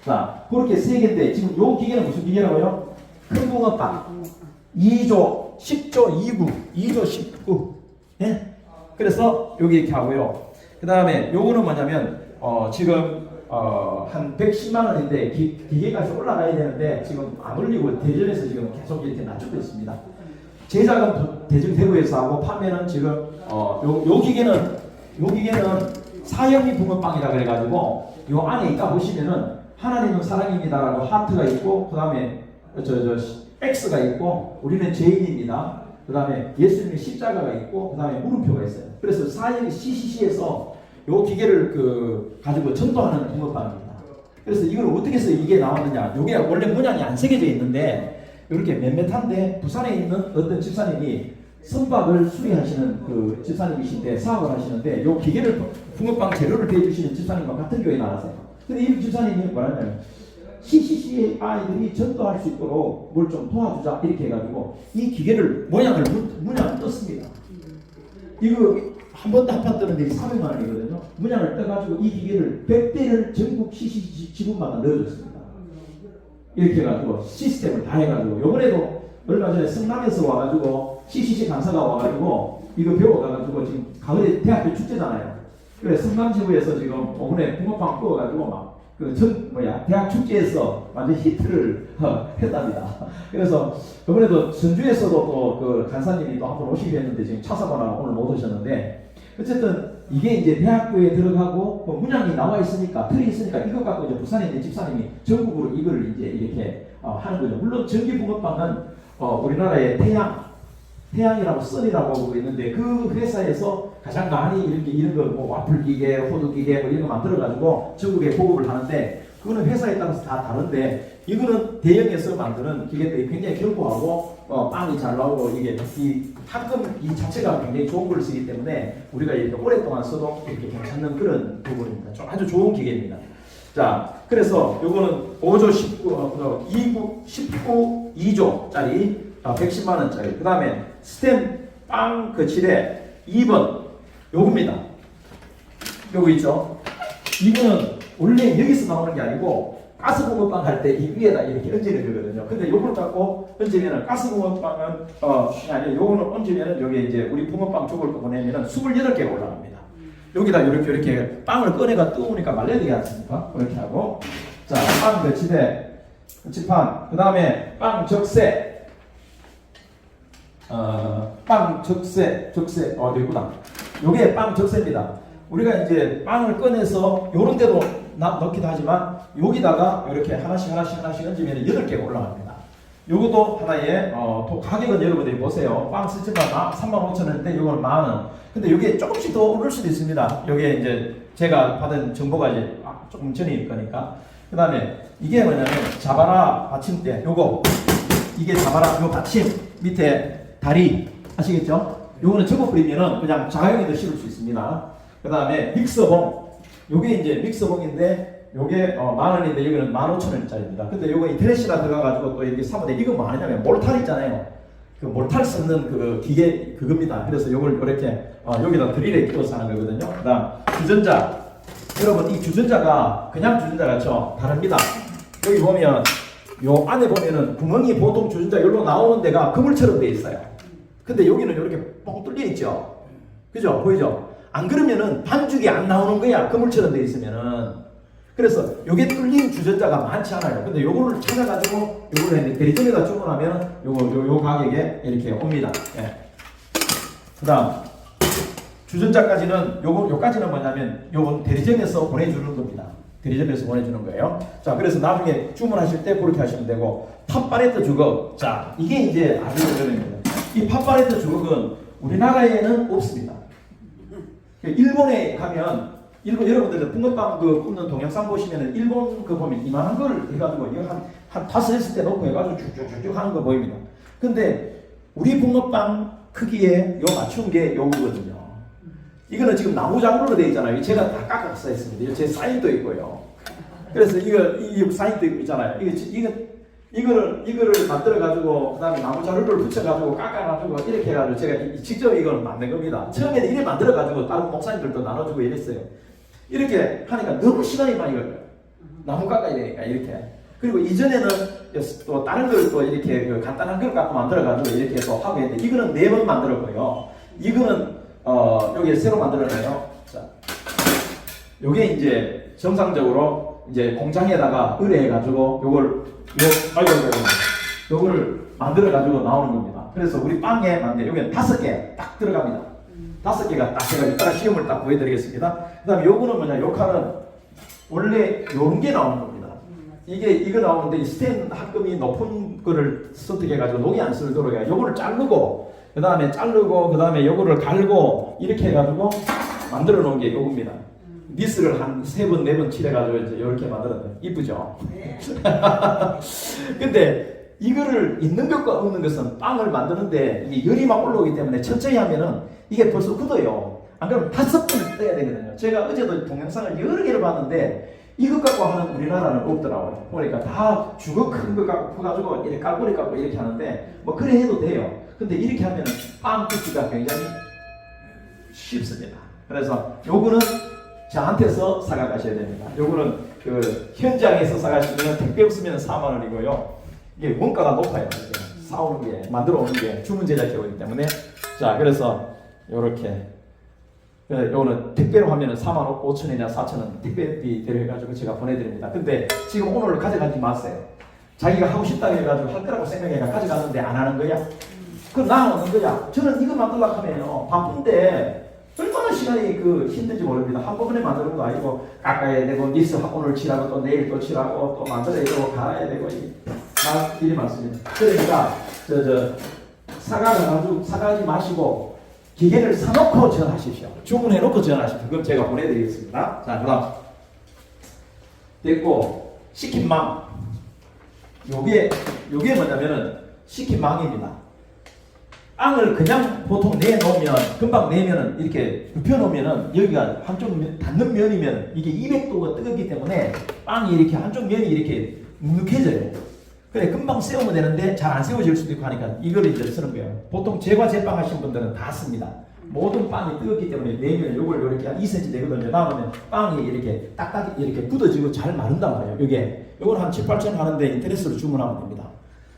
자, 그렇게 세 개인데 지금 요 기계는 무슨 기계라고요? 큰 붕어빵 2조 10조 2조 19. 예? 그래서 여기 이렇게 하고요. 그 다음에 요거는 뭐냐면 지금 한 110만 원인데 기계까지 올라가야 되는데 지금 안 올리고 대전에서 지금 계속 이렇게 낮추고 있습니다. 제작은 대전 대구에서 하고 판매는 지금 요 기계는 사형리 붕어빵이라 그래가지고 요 안에 있다 보시면은 하나님은 사랑입니다라고 하트가 있고, 그 다음에 X가 있고, 우리는 죄인입니다. 그 다음에 예수님의 십자가가 있고, 그 다음에 물음표가 있어요. 그래서 사형리 CCC에서 요 기계를 가지고 전도하는 붕어빵입니다. 그래서 이걸 어떻게 해서 이게 나왔느냐? 요게 원래 문양이 안 새겨져 있는데 이렇게 밋밋한데 부산에 있는 어떤 집사님이 선박을 수리하시는 그 집사님이신데 사업을 하시는데 요 기계를 붕어빵 재료를 대주시는 집사님과 같은 교회에 나왔어요. 근데 이 집사님이 뭐라냐면 CCC 아이들이 전도할 수 있도록 뭘 좀 도와주자 이렇게 해가지고 이 기계를 문양을 떴습니다. 이거 한 번도 한판 뜨는데 400만 원이거든요. 문양을 떠가지고 이 기계를 100대를 전국 CCC 지분마다 넣어줬습니다. 이렇게 해가지고 시스템을 다 해가지고, 요번에도 얼마 전에 성남에서 와가지고 CCC 강사가 와가지고 이거 배워가지고 지금 가을에 대학교 축제잖아요. 그래 성남지구에서 지금 오븐에 붕어빵 구워가지고 막 대학 축제에서 완전 히트를 했답니다. 그래서 이번에도 전주에서도 또 그 간사님이 또 한번 오시기로 했는데 지금 차 사고 나고 오늘 못 오셨는데, 어쨌든 이게 이제 대학교에 들어가고 뭐 문양이 나와 있으니까 틀이 있으니까 이거 갖고 이제 부산에 있는 집사님이 전국으로 이걸 이제 이렇게 하는 거죠. 물론 전기 붕어빵은 우리나라의 태양이라고 선이라고 하고 있는데 그 회사에서 가장 많이 이런 거 뭐 와플 기계, 호두 기계 뭐 이런 거 만들어가지고 전국에 보급을 하는데, 그거는 회사에 따라서 다 다른데 이거는 대형에서 만드는 기계들이 굉장히 견고하고 빵이 잘 나오고, 이게 이 합금 이 자체가 굉장히 좋은 걸 쓰기 때문에 우리가 이렇게 오랫동안 써도 이렇게 괜찮은 그런 부분입니다. 아주 좋은 기계입니다. 자, 그래서 요거는 5조 2조짜리 110만 원짜리. 그 다음에 스템 빵 거칠에 2번 요겁니다. 요거 있죠? 이거는 원래 여기서 나오는 게 아니고 가스붕어빵 할 때 이 위에다 이렇게 얹어내는 거거든요. 근데 요걸 갖고 얹으면은 가스붕어빵은 아니 요거는 얹으면은 여기 이제 우리 붕어빵 쪽을 보내면은 28개가 올라갑니다. 여기다 이렇게 빵을 꺼내가 뜨우니까 말려야 되지 않습니까? 그렇게 하고, 자, 빵 거치대 거치판, 그 다음에 빵 적세, 빵 적세 어디구나. 요게 빵 적세입니다. 우리가 이제 빵을 꺼내서 요런 데도 넣기도 하지만 여기다가 이렇게 하나씩 얹으면 8개가 올라갑니다. 요것도 하나의 또 가격은 여러분들이 보세요. 빵 세트가 35,000원인데 요거는 10,000원. 근데 요게 조금씩 더 오를 수도 있습니다. 요게 이제 제가 받은 정보가 이제 조금 전일 거니까. 그 다음에 이게 뭐냐면 자바라 받침대, 요거 이게 자바라 요 받침 밑에 다리 아시겠죠? 요거는 접어버리면은 그냥 자가용에도 실을 수 있습니다. 그 다음에 믹서봉, 요게 이제 믹서봉인데 요게 10,000원인데 여기는 15,000원짜리입니다. 근데 요거 인터넷이나 들어가가지고 또 이렇게 사면 이거 뭐 하냐면 몰탈 있잖아요. 그 몰탈 섞는 그 기계 그겁니다. 그래서 요걸 이렇게 여기다 드릴에 끼워서 하는 거거든요. 그 다음 주전자, 여러분 이 주전자가 그냥 주전자 같죠? 다릅니다. 여기 보면 요 안에 보면은 구멍이 보통 주전자 여기로 나오는 데가 그물처럼 돼 있어요. 근데 여기는 이렇게 뻥 뚫려 있죠. 그죠? 보이죠? 안 그러면은 반죽이 안 나오는 거야. 그물처럼 돼 있으면은. 그래서 요게 뚫린 주전자가 많지 않아요. 근데 요거를 찾아가지고 요거를 했는데 대리점에다 주문하면 요 가격에 이렇게 옵니다. 예. 그다음 주전자까지는 요까지는 뭐냐면 요건 대리점에서 보내주는 겁니다. 대리점에서 보내주는 거예요. 자, 그래서 나중에 주문하실 때 그렇게 하시면 되고, 팝바레트 주걱. 자, 이게 이제 아주 어려입니다. 이 팝바레트 주걱은 우리나라에는 없습니다. 일본에 가면, 일본 여러분들 붕어빵 그 굽는 동영상 보시면은 일본 그 보면 이만한 걸 해가지고 이거 한 5-6대 놓고 해가지고 쭉쭉쭉 하는 거 보입니다. 근데 우리 붕어빵 크기에 요 맞춘 게 요거거든요. 이거는 지금 나무장으로 되어 있잖아요. 제가 다 깎아서 했습니다. 제 사인도 있고요. 그래서 이 사인도 있잖아요. 이거를 만들어가지고, 그 다음에 나무자루를 붙여가지고, 깎아가지고, 이렇게 해가지고, 제가 직접 이걸 만든 겁니다. 처음에는 이래 만들어가지고, 다른 목사님들도 나눠주고 이랬어요. 이렇게 하니까 너무 시간이 많이 걸려요. 나무 깎아야 되니까, 이렇게. 그리고 이전에는 또 다른 걸 또 이렇게 간단한 걸 갖고 만들어가지고, 이렇게 또 하고 했는데, 이거는 4번 만들었고요. 이거는, 여기 새로 만들어내요. 자, 요게 이제 정상적으로 이제 공장에다가 의뢰해가지고 요거를 만들어가지고 나오는 겁니다. 그래서 우리 빵에 맞네. 여기는 5개 딱 들어갑니다. 5개가 딱 제가 이따가 시험을 딱 보여드리겠습니다. 그 다음에 요거는 뭐냐, 요 칼은 원래 요런 게 나오는 겁니다. 이거 나오는데 이 스텐 합금이 높은 거를 선택해가지고 녹이 안 쓸도록 해요. 요거를 자르고, 그 다음에 요거를 갈고, 이렇게 해가지고 만들어 놓은 게 요겁니다. 니스를 한 3번, 4번 칠해가지고 이제 이렇게 만들었어요. 이쁘죠? 네. 근데 이거를 있는 것과 없는 것은 빵을 만드는데 이게 열이 막 올라오기 때문에 천천히 하면은 이게 벌써 굳어요. 안 그러면 5번을 떠야 되거든요. 제가 어제도 동영상을 여러 개를 봤는데 이것 갖고 하는 우리나라는 없더라고요. 보니까 다 주걱 큰 거 갖고 가지고 이렇게 깔고리 갖고 이렇게 하는데 뭐 그래 해도 돼요. 근데 이렇게 하면은 빵 굽기가 굉장히 쉽습니다. 그래서 요거는 저한테서 사가셔야 됩니다. 요거는 그 현장에서 사가시면 택배 없으면 4만 원이고요. 이게 원가가 높아요. 사오는 게, 만들어 오는 게 주문 제작해오기 때문에. 자, 그래서 요렇게. 요거는 택배로 하면은 4만 5천원이나 4천원 택배비 대려해가지고 제가 보내드립니다. 근데 지금 오늘 가져가지 마세요. 자기가 하고 싶다고 해가지고 할 거라고 생각해가 가져가는데 안 하는 거야? 그럼 나는 어떤 거야? 저는 이거 만들려고 하면요. 바쁜데 얼마나 시간이 힘든지 모릅니다. 한꺼번에 만드는 거 아니고 깎아야 되고 니스 오늘 칠하고 또 내일 또 칠하고 또 만들어야 되고 갈아야 되고 일이 많습니다. 그러니까 사가지 마시고 기계를 사놓고 전화하십시오. 주문해놓고 전화하십시오. 그럼 제가 보내드리겠습니다. 자, 그 다음 됐고 시킨 망. 요게 뭐냐면은 시킨 망입니다. 빵을 그냥 보통 내놓으면 금방 내면은 이렇게 눕혀놓으면은 여기가 한쪽 닿는 면이면 이게 200도가 뜨겁기 때문에 빵이 이렇게 한쪽 면이 이렇게 눅눅해져요. 그래 금방 세우면 되는데 잘 안 세워질 수도 있고 하니까 이걸 이제 쓰는 거예요. 보통 제과 제빵 하신 분들은 다 씁니다. 모든 빵이 뜨겁기 때문에 내면 요걸 이렇게 한 2cm 되거든요. 나오면 빵이 이렇게 딱딱 이렇게 굳어지고 잘 마른단 말이에요. 요걸 한 7-8천 원 하는데 인터넷으로 주문하면 됩니다.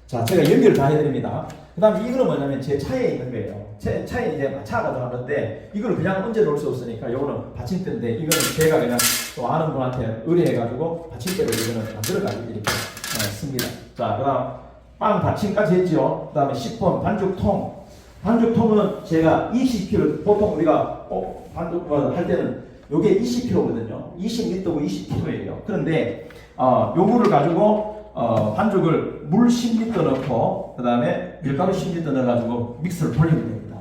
자, 제가 연결 다 해드립니다. 그 다음에 이거는 뭐냐면 제 차에 있는 거예요. 차에 이제 차가 들어가는데 이걸 그냥 얹어 놓을 수 없으니까 요거는 받침대인데 이거는 제가 그냥 또 아는 분한테 의뢰해가지고 받침대로 이거는 만들어가지고 이렇게 씁니다. 자, 그 다음 빵 받침까지 했죠. 그 다음에 10번 반죽통. 반죽통은 제가 20kg, 보통 우리가 반죽 할 때는 요게 20kg거든요. 20리터고 20kg예요. 그런데 요거를 가지고 반죽을 물 10리터 넣고 그 다음에 밀가루 10리터 넣어가지고 믹서를 돌리면 됩니다.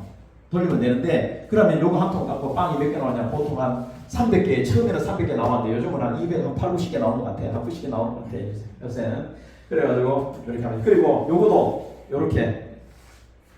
돌리면 되는데 그러면 요거 한 통 갖고 빵이 몇 개 나오냐 보통 한 300개 처음에는 300개 나왔는데 요즘은 한 8-90개 나오는 것 같아요. 한 90개 나오는 것 같아요. 요새는. 그래가지고 이렇게 합니다. 그리고 요거도 요렇게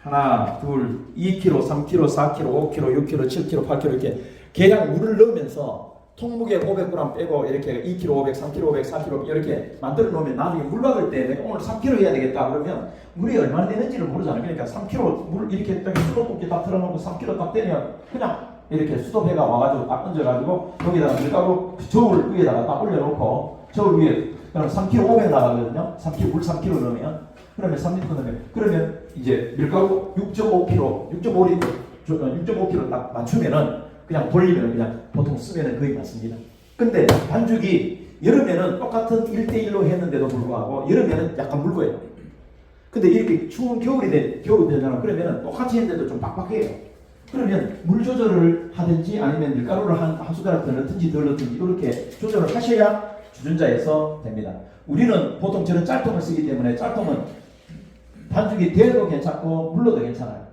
하나, 둘, 2kg, 3kg, 4kg, 5kg, 6kg, 7kg, 8kg 이렇게 계량 물을 넣으면서 통무게 500g 빼고 이렇게 2kg 500, 3kg 500, 4kg 이렇게 만들어 놓으면 나중에 물 박을 때 내가 오늘 3kg 해야 되겠다 그러면 물이 얼마나 되는지를 모르잖아요. 그러니까 3kg 물 이렇게 수도꼭지 딱 틀어놓고 3kg 딱 되면 그냥 이렇게 수도배가 와가지고 딱 얹어가지고 여기다가 밀가루 저울 위에다가 딱 올려놓고 저울 위에 그럼 3kg 500 나가거든요. 3kg 물 3kg 넣으면 그러면 3리터 넣으면 그러면 이제 밀가루 6.5kg 딱 맞추면은 그냥 돌리면 그냥 보통 쓰면은 거의 맞습니다. 근데 반죽이 여름에는 똑같은 1대1로 했는데도 불구하고 여름에는 약간 묽어요. 근데 이렇게 추운 겨울이 되잖아. 그러면 똑같이 했는데도 좀 빡빡해요. 그러면 물 조절을 하든지 아니면 밀가루를 한 숟가락 더 넣든지 덜 넣든지 이렇게 조절을 하셔야 주전자에서 됩니다. 우리는 보통 저런 짤통을 쓰기 때문에 짤통은 반죽이 되어도 괜찮고 물러도 괜찮아요.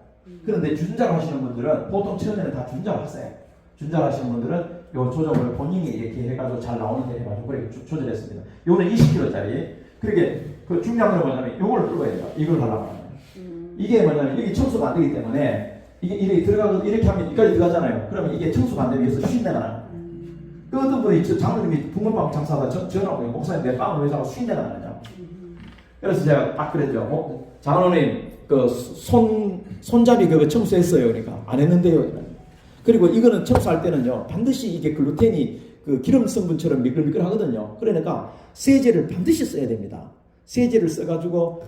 그런데 주전자로 하시는 분들은 보통 처음에는 다 주전자로 하세요. 주전자로 하시는 분들은 요 조정을 본인이 이렇게 해가지고 잘 나오는 데 해가지고 그렇게 조절했습니다. 요거는 20kg짜리. 그러게 그 중요한 건 뭐냐면 요걸 뚫어야 돼요. 이걸 하려고 하면. 이게 뭐냐면 여기 청소가 안 되기 때문에 이게 이렇게 들어가고 이렇게 하면 여기까지 들어가잖아요. 그러면 이게 청소가 안 되면 여기서 쉰내가 나요. 그 어떤 분이 장로님이 붕어빵 장사하다 전화하고 목사님 내 빵을 왜 자꾸 쉰내가 나냐. 그래서 제가 딱 그랬죠. 장로님 그 손잡이 그거 청소했어요. 그러니까 안 했는데요. 그리고 이거는 청소할 때는요 반드시 이게 글루텐이 그 기름 성분처럼 미끌미끌하거든요. 그러니까 세제를 반드시 써야 됩니다. 세제를 써가지고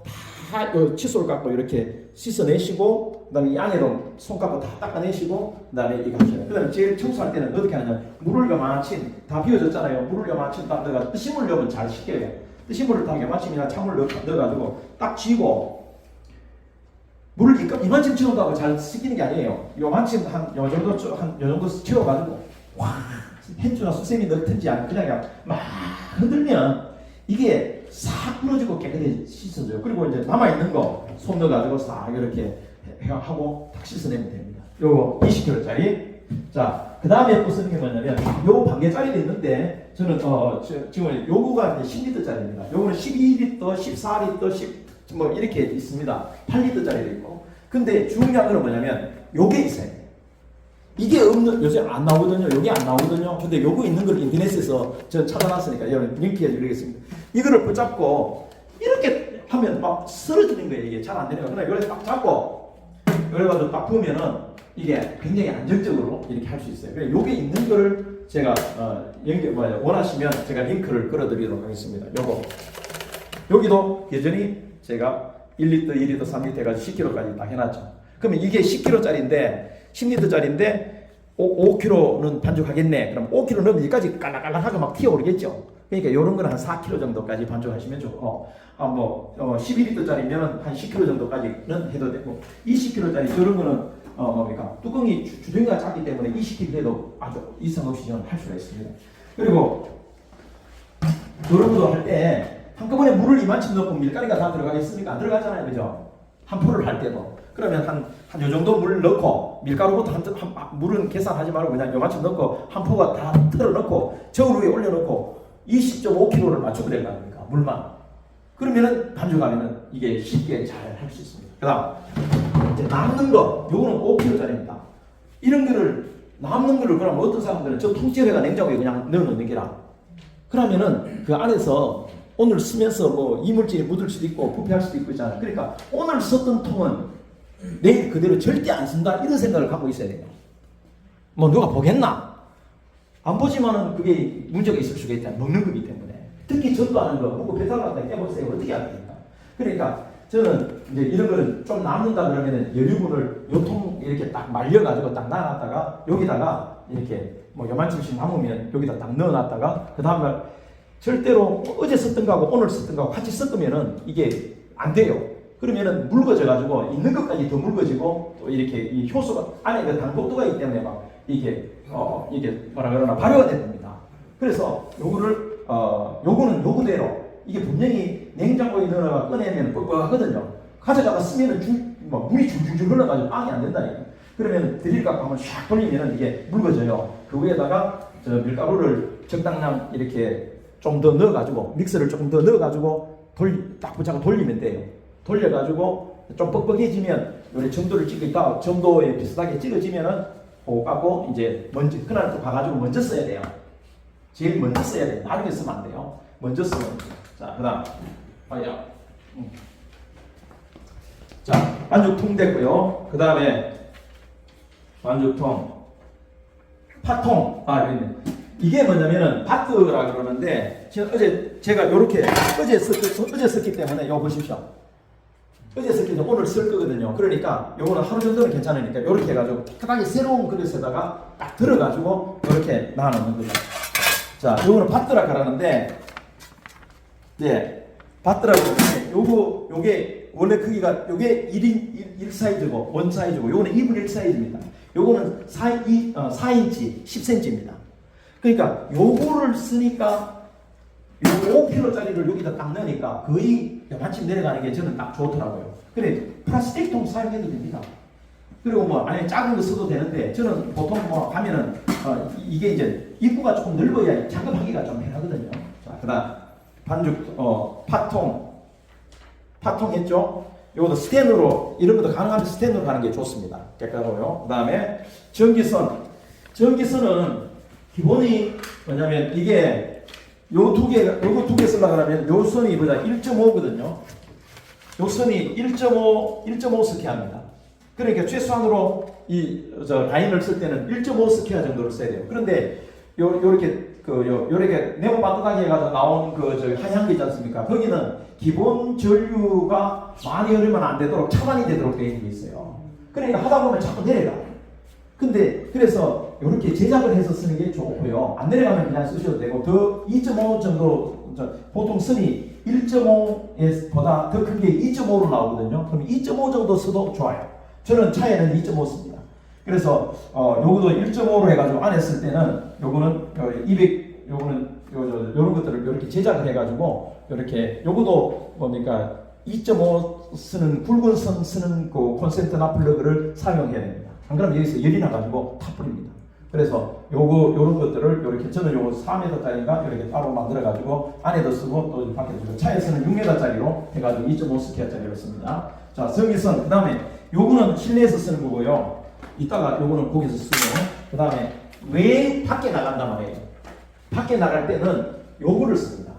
다 칫솔 갖고 이렇게 씻어내시고 그다음에 이 안에도 손 갖고 다 닦아내시고 그다음에 이거 하셔요. 그다음에 제일 청소할 때는 어떻게 하냐면 물을 요만침 다 비워졌잖아요. 물을 요만침 딱 넣어가지고 뜨신물 넣으면 잘 씻겨요. 뜨신물을 딱 요만침이나 찬물 넣어가지고 딱 쥐고 물을 이만큼 채운다고 잘 씻기는 게 아니에요. 요만큼 요 정도 채워가지고 와 헨주나 수세미 넣든지 아니면 그냥 막 흔들면 이게 싹 부러지고 깨끗이 씻어져요. 그리고 이제 남아있는 거 손 넣어가지고 싹 이렇게 하고 딱 씻어내면 됩니다. 요거 20kg짜리. 자, 그 다음에 또 쓰는 게 뭐냐면 요 반개짜리도 있는데 저는 지금 요거가 이제 10리터짜리입니다. 요거는 12리터, 14리터, 10 이렇게 있습니다. 8리터짜리도 있고. 근데 중요한 건 뭐냐면 요게 있어요. 이게 없는 요새 안 나오거든요. 여기 안 나오거든요. 근데 요거 있는 걸 인터넷에서 저 찾아놨으니까 여러분 링크해 드리겠습니다. 이거를 붙잡고 이렇게 하면 막 쓰러지는 거예요. 이게 잘 안 되니까. 그러나 이걸 딱 잡고 그래가지고 딱 보면은 이게 굉장히 안정적으로 이렇게 할 수 있어요. 그래서 요게 있는 거를 제가 원하시면 제가 링크를 걸어드리도록 하겠습니다. 요거 여기도 여전히 제가 1리터, 2리터, 3리터 해가지고 10kg까지 딱 해놨죠. 그러면 이게 10kg짜리인데 10리터짜리인데 5kg는 반죽하겠네. 그럼 5kg 넣으면 여기까지 깔랑깔랑하고 막 튀어오르겠죠. 그러니까 이런 거는 한 4kg 정도까지 반죽하시면 좋고 12리터짜리면 한 10kg 정도까지는 해도 되고 20kg짜리 저런 거는 뭡니까? 뚜껑이 주둥이가 작기 때문에 20kg 해도 아주 이상 없이 저는 할 수가 있습니다. 그리고 저런 거도 할 때 한꺼번에 물을 이만큼 넣고 밀가루가 다 들어가겠습니까? 안 들어가잖아요. 그죠? 한 포를 할 때도. 그러면 한 요 정도 물 넣고 밀가루부터 물은 계산하지 말고 그냥 요만큼 넣고 한 포가 다 틀어 넣고 저울 위에 올려놓고 20.5kg를 맞추면 될 거 아닙니까? 물만. 그러면은 반죽하면은 이게 쉽게 잘 할 수 있습니다. 그 다음 이제 남는 거 요거는 5kg짜리입니다. 이런 거를 남는 거를 그러면 어떤 사람들은 저 통째로가 냉장고에 그냥 넣어놓는 게라 그러면은 그 안에서 오늘 쓰면서 뭐 이물질이 묻을 수도 있고 부패할 수도 있고 있잖아요. 그러니까 오늘 썼던 통은 내일 그대로 절대 안 쓴다 이런 생각을 갖고 있어야 돼요. 뭐 누가 보겠나? 안 보지만은 그게 문제가 있을 수가 있다. 먹는 거기 때문에. 특히 전도하는 거 먹고 배탈 났다 깨보세요. 어떻게 합니까? 그러니까 저는 이제 이런 거는 좀 남는다 그러면은 여유분을 요통 이렇게 딱 말려가지고 딱 놔놨다가 여기다가 이렇게 뭐 요만큼씩 남으면 여기다 딱 넣어놨다가 그 다음날 절대로 어제 썼던 거하고 오늘 썼던 거하고 같이 섞으면은 이게 안 돼요. 그러면은 묽어져가지고 있는 것까지 더 묽어지고 또 이렇게 이 효소가 안에 그 당독도가 있기 때문에 막 이게 뭐라 그러나 발효가 됩니다. 그래서 요거를 요거는 요거대로 이게 분명히 냉장고에 넣어가 꺼내면 뻑뻑하거든요. 가져다가 쓰면은 물이 줄줄줄 흘러가지고 빵이 안 된다니까. 그러면 드릴 갖고 한번 샥 돌리면은 이게 묽어져요. 그 위에다가 저 밀가루를 적당량 이렇게 좀 더 넣어가지고 믹서를 조금 더 넣어가지고 딱 붙잡고 돌리면 돼요. 돌려가지고 좀 뻑뻑해지면 요리 점도를 찍으니까 점도에 비슷하게 찍어지면은 그거 갖고 이제 먼저 그날 또 가가지고 먼저 써야 돼요. 제일 먼저 써야 돼요. 나중에 쓰면 안 돼요. 먼저 쓰면. 자, 그다음 자, 반죽통 됐고요. 그 다음에 반죽통, 팥통. 여기 있네. 이게 뭐냐면은 바트라 그러는데 제가 요렇게 어제 썼기 때문에 요거 보십시오. 어제 썼기 때문에 오늘 쓸 거거든요. 그러니까 요거는 하루 정도는 괜찮으니까 요렇게 해가지고 깨끗하게 새로운 그릇에다가 딱 들어가지고 요렇게 놔놓는 거죠. 자, 요거는 바트라카라는데, 네, 바트라카인데, 요게 원래 크기가, 요게 1 사이즈고, 원 사이즈고, 요거는 2분 1 사이즈입니다. 요거는 4인치, 10cm입니다. 그러니까 요거를 쓰니까, 요 5kg짜리를 여기다 딱 넣으니까 거의 반쯤 내려가는 게 저는 딱 좋더라고요. 그래, 플라스틱 통 사용해도 됩니다. 그리고 뭐 안에 작은 거 써도 되는데 저는 보통 뭐 가면은 이게 이제 입구가 조금 넓어야 작업하기가 좀 편하거든요. 자, 그다음 반죽 파통 했죠. 요것도 스텐으로 이런 것도 가능하면 스텐으로 가는 게 좋습니다. 깨끗하고요. 그다음에 전기선은 기본이 뭐냐면 이게 요거 두 개 쓰려고 하면 요 선이 보자 1.5거든요. 요 선이 1.5 스퀘어입니다. 그러니까 최소한으로 라인을 쓸 때는 1.5 스퀘어 정도를 써야 돼요. 그런데 요렇게 네모 반듯하게 해가지고 나온 하얀 거 있지 않습니까? 거기는 기본 전류가 많이 흐르면 안 되도록 차단이 되도록 되어 있는 게 있어요. 그러니까 하다 보면 자꾸 내려가. 근데 그래서 이렇게 제작을 해서 쓰는 게 좋고요. 안 내려가면 그냥 쓰셔도 되고 더 2.5 정도 보통 선이 1.5보다 더 큰 게 2.5로 나오거든요. 그럼 2.5 정도 써도 좋아요. 저는 차에는 2.5 씁니다. 그래서 요거도 1.5로 해가지고 안에 쓸 때는 요거는 요런 것들을 이렇게 제작을 해가지고 이렇게 요거도 뭡니까 2.5 쓰는 굵은 선 쓰는 그 콘센트나 플러그를 사용해야 됩니다. 안 그러면 여기서 열이 나가지고 타 뿌립니다. 그래서 요런 것들을 이렇게 저는 요거 4m짜리인가 이렇게 따로 만들어가지고 안에도 쓰고 또 밖에도 쓰고 차에서는 6m짜리로 해가지고 2.5 스퀘어짜리로 씁니다. 자, 전기선 그 다음에 요거는 실내에서 쓰는 거고요. 이따가 요거는 거기서 쓰고 그 다음에 왜 밖에 나간단 말이에요. 밖에 나갈 때는 요거를 씁니다.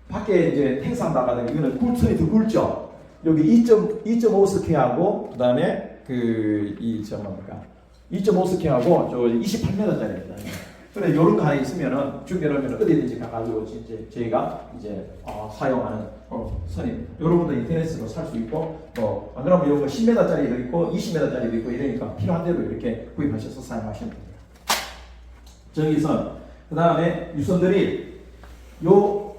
밖에 이제 행사 나가는 이거는 굴선이 더 굵죠. 여기 2.5 스퀘어하고 그 다음에 2.5 스퀘어하고 저 28m짜리입니다. 그래 요런 거 하나 있으면은 준비하면 어디든지 가가지고 이제 저희가 이제 사용하는 선입니다. 여러분도 인터넷으로 살 수 있고 안 그러면 요거 10m짜리도 있고 20m짜리도 있고 이러니까 필요한 대로 이렇게 구입하셔서 사용하시면 됩니다. 전기선 그 다음에 유선 드릴 요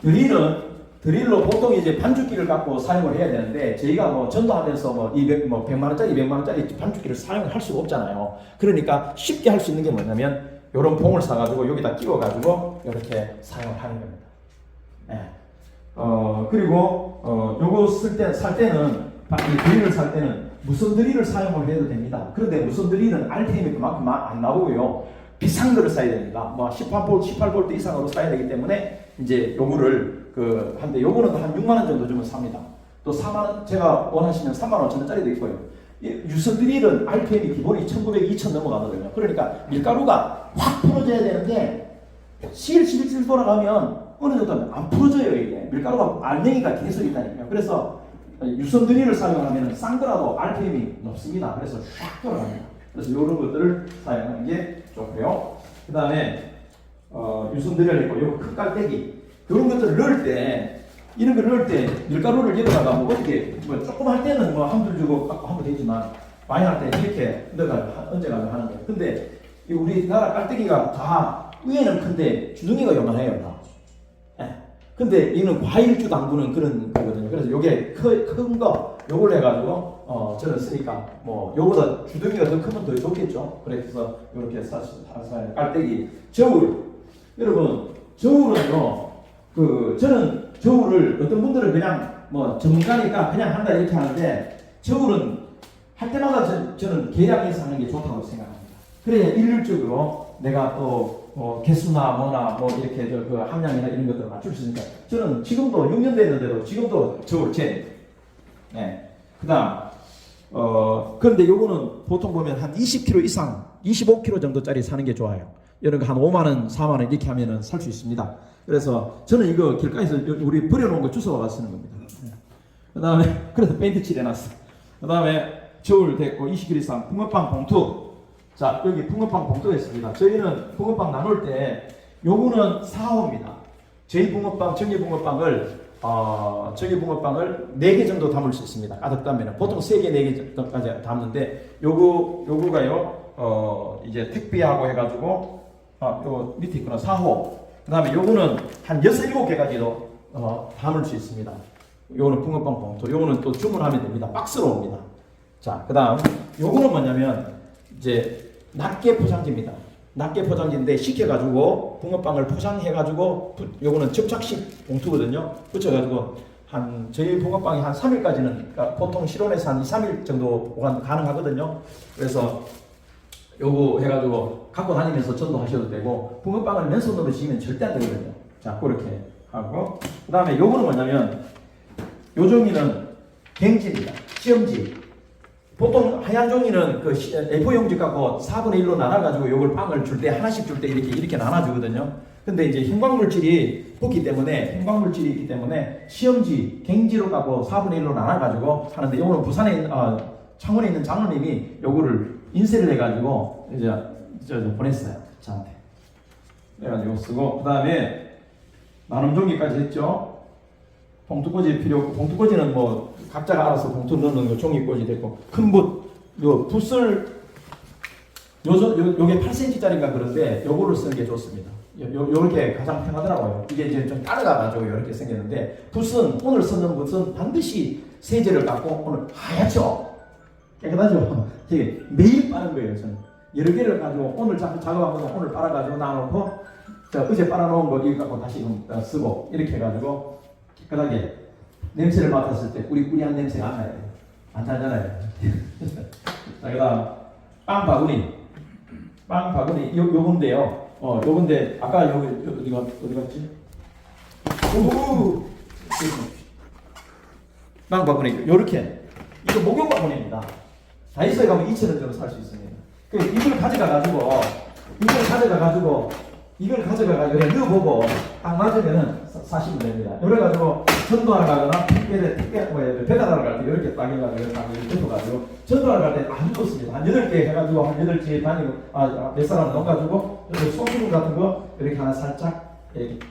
드릴로 보통 이제 반죽기를 갖고 사용을 해야 되는데 저희가 뭐 전도하면서 100만원짜리 200만원짜리 반죽기를 사용할 수가 없잖아요. 그러니까 쉽게 할 수 있는 게 뭐냐면 요런 봉을 사가지고 여기다 끼워가지고 이렇게 사용을 하는 겁니다. 네. 그리고 요거 살 때는 이 드릴을 살 때는 무선 드릴을 사용을 해도 됩니다. 그런데 무선 드릴은 RPM이 그만큼 안 나오고요. 비싼 거를 써야 됩니다. 뭐 18V 이상으로 써야 되기 때문에 이제 요거를 한데 요거는 한 6만 원 정도 주면 삽니다. 또 4만 원 제가 원하시면 3만 5천 원짜리도 있고요. 유선 드릴은 RPM이 기본이 1900, 2000 넘어가거든요. 그러니까 밀가루가 확 풀어져야 되는데 실실 돌아가면 어느 정도 안 풀어져요. 이게 밀가루가 알맹이가 계속 있다니까요. 그래서 유선 드릴을 사용하면 싼 거라도 RPM이 높습니다. 그래서 쫙 돌아갑니다. 그래서 이런 것들을 사용하는 게 좋고요. 그 다음에 유선 드릴 있고 요거 큰 깔때기 이런 것들을 넣을 때 이런 걸 넣을 때 밀가루를 여기다가 뭐 어떻게 조금 할 때는 뭐 한둘 주고 깎고 하면 되지만 많이 할 때 이렇게 얹어가지고 하는 거예요. 근데 우리나라 깔때기가 다 위에는 큰데 주둥이가 요만해요. 예. 근데 이거는 과일주 담그는 그런 거거든요. 그래서 요게 큰 거 요걸 해가지고 저는 쓰니까 뭐 요보다 주둥이가 더 크면 더 좋겠죠. 그래서 이렇게 사서 깔때기 저울 여러분 저울은요 저는 저울을 어떤 분들은 그냥 뭐 전문가니까 그냥 한다 이렇게 하는데 저울은 할 때마다 저는 계량해서 하는 게 좋다고 생각합니다. 그래야 일률적으로 내가 또 개수나 뭐나 이렇게 그 함량이나 이런 것들을 맞출 수 있으니까 저는 지금도 6년 됐는데도 지금도 저울 재. 네. 그다음 그런데 요거는 보통 보면 한 20kg 이상 25kg 정도짜리 사는 게 좋아요. 이런 거 한 5만 원, 4만 원 이렇게 하면은 살 수 있습니다. 그래서 저는 이거 길가에서 우리 버려놓은 거 주워와 쓰는 겁니다. 그 다음에 그래서 페인트 칠해놨어. 그 다음에 저울 됐고 20kg 이상 붕어빵 봉투. 자 여기 붕어빵 봉투가 있습니다. 저희는 붕어빵 나눌 때 요거는 4호입니다. 저희 붕어빵 정예 붕어빵을 4개 정도 담을 수 있습니다. 가득 담으면 보통 3개, 4개 정도까지 담는데 요거가요 이제 택배하고 해가지고 요 밑에 있구나 4호 그 다음에 요거는 한 6, 7개까지도 담을 수 있습니다. 요거는 붕어빵 봉투, 요거는 또 주문하면 됩니다. 박스로 옵니다. 자, 그 다음 요거는 뭐냐면 이제 낱개 포장지입니다. 낱개 포장지인데 식혀가지고 붕어빵을 포장해가지고 요거는 접착식 봉투거든요. 붙여가지고 저희 붕어빵이 한 3일까지는 그러니까 보통 실온에서 한 2, 3일 정도 보관 가능하거든요. 그래서 요거 해가지고 갖고 다니면서 전도하셔도 되고 붕어빵을 맨손으로 지으면 절대 안 되거든요. 자, 그렇게 하고 그 다음에 요거는 뭐냐면 요 종이는 갱지입니다. 시험지. 보통 하얀 종이는 그 A4 용지 갖고 4분의 1로 나눠가지고 요걸 빵을 줄 때 하나씩 줄 때 이렇게 나눠주거든요. 근데 이제 형광물질이 붙기 때문에 형광물질이 있기 때문에 시험지, 갱지로 갖고 4분의 1로 나눠가지고 하는데 요거는 부산에 창원에 있는 장로님이 요거를 인쇄를 해가지고 이제 보냈어요. 저한테. 그래가지고 쓰고 그 다음에 나눔 종이까지 했죠. 봉투꽂이 필요 없고 봉투꽂이는 뭐 각자가 알아서 봉투 넣는 거 종이꽂이 됐고 큰 붓, 요 붓을 요게 8cm짜리인가 그런데 요거를 쓰는 게 좋습니다. 요렇게 가장 편하더라고요. 이게 이제 좀 따라가가지고 요렇게 생겼는데 붓은 오늘 쓰는 붓은 반드시 세제를 갖고 오늘 하얗죠. 깨끗하죠. 되게 매일 빠는 거예요. 저는 여러 개를 가지고 오늘 작업한 거는 오늘 빨아가지고 놔놓고 어제 빨아놓은 거 이거 갖고 다시 쓰고 이렇게 해가지고 깨끗하게 냄새를 맡았을 때 꾸리꾸리한 냄새가 안 나요. 안 나잖아요. 자, 그다음 빵 바구니 요건데요. 요건데 아까 여기 어디 갔지? 오! 빵 바구니 요렇게 이거 목욕 바구니입니다. 다이소에 가면 2,000원 정도 살 수 있습니다. 이걸 가져가가지고 그냥 넣어보고 딱 맞으면은 사시면 됩니다. 그래가지고 전도하러 가거나 배달하러 갈 때 이렇게 딱 해가지고 딱 이렇게 뜯어가지고 전도하러 갈 때 아주 좋습니다. 한 8개 해가지고 한 8개 다니고 몇 사람 넣어가지고 소금 같은 거 이렇게 하나 살짝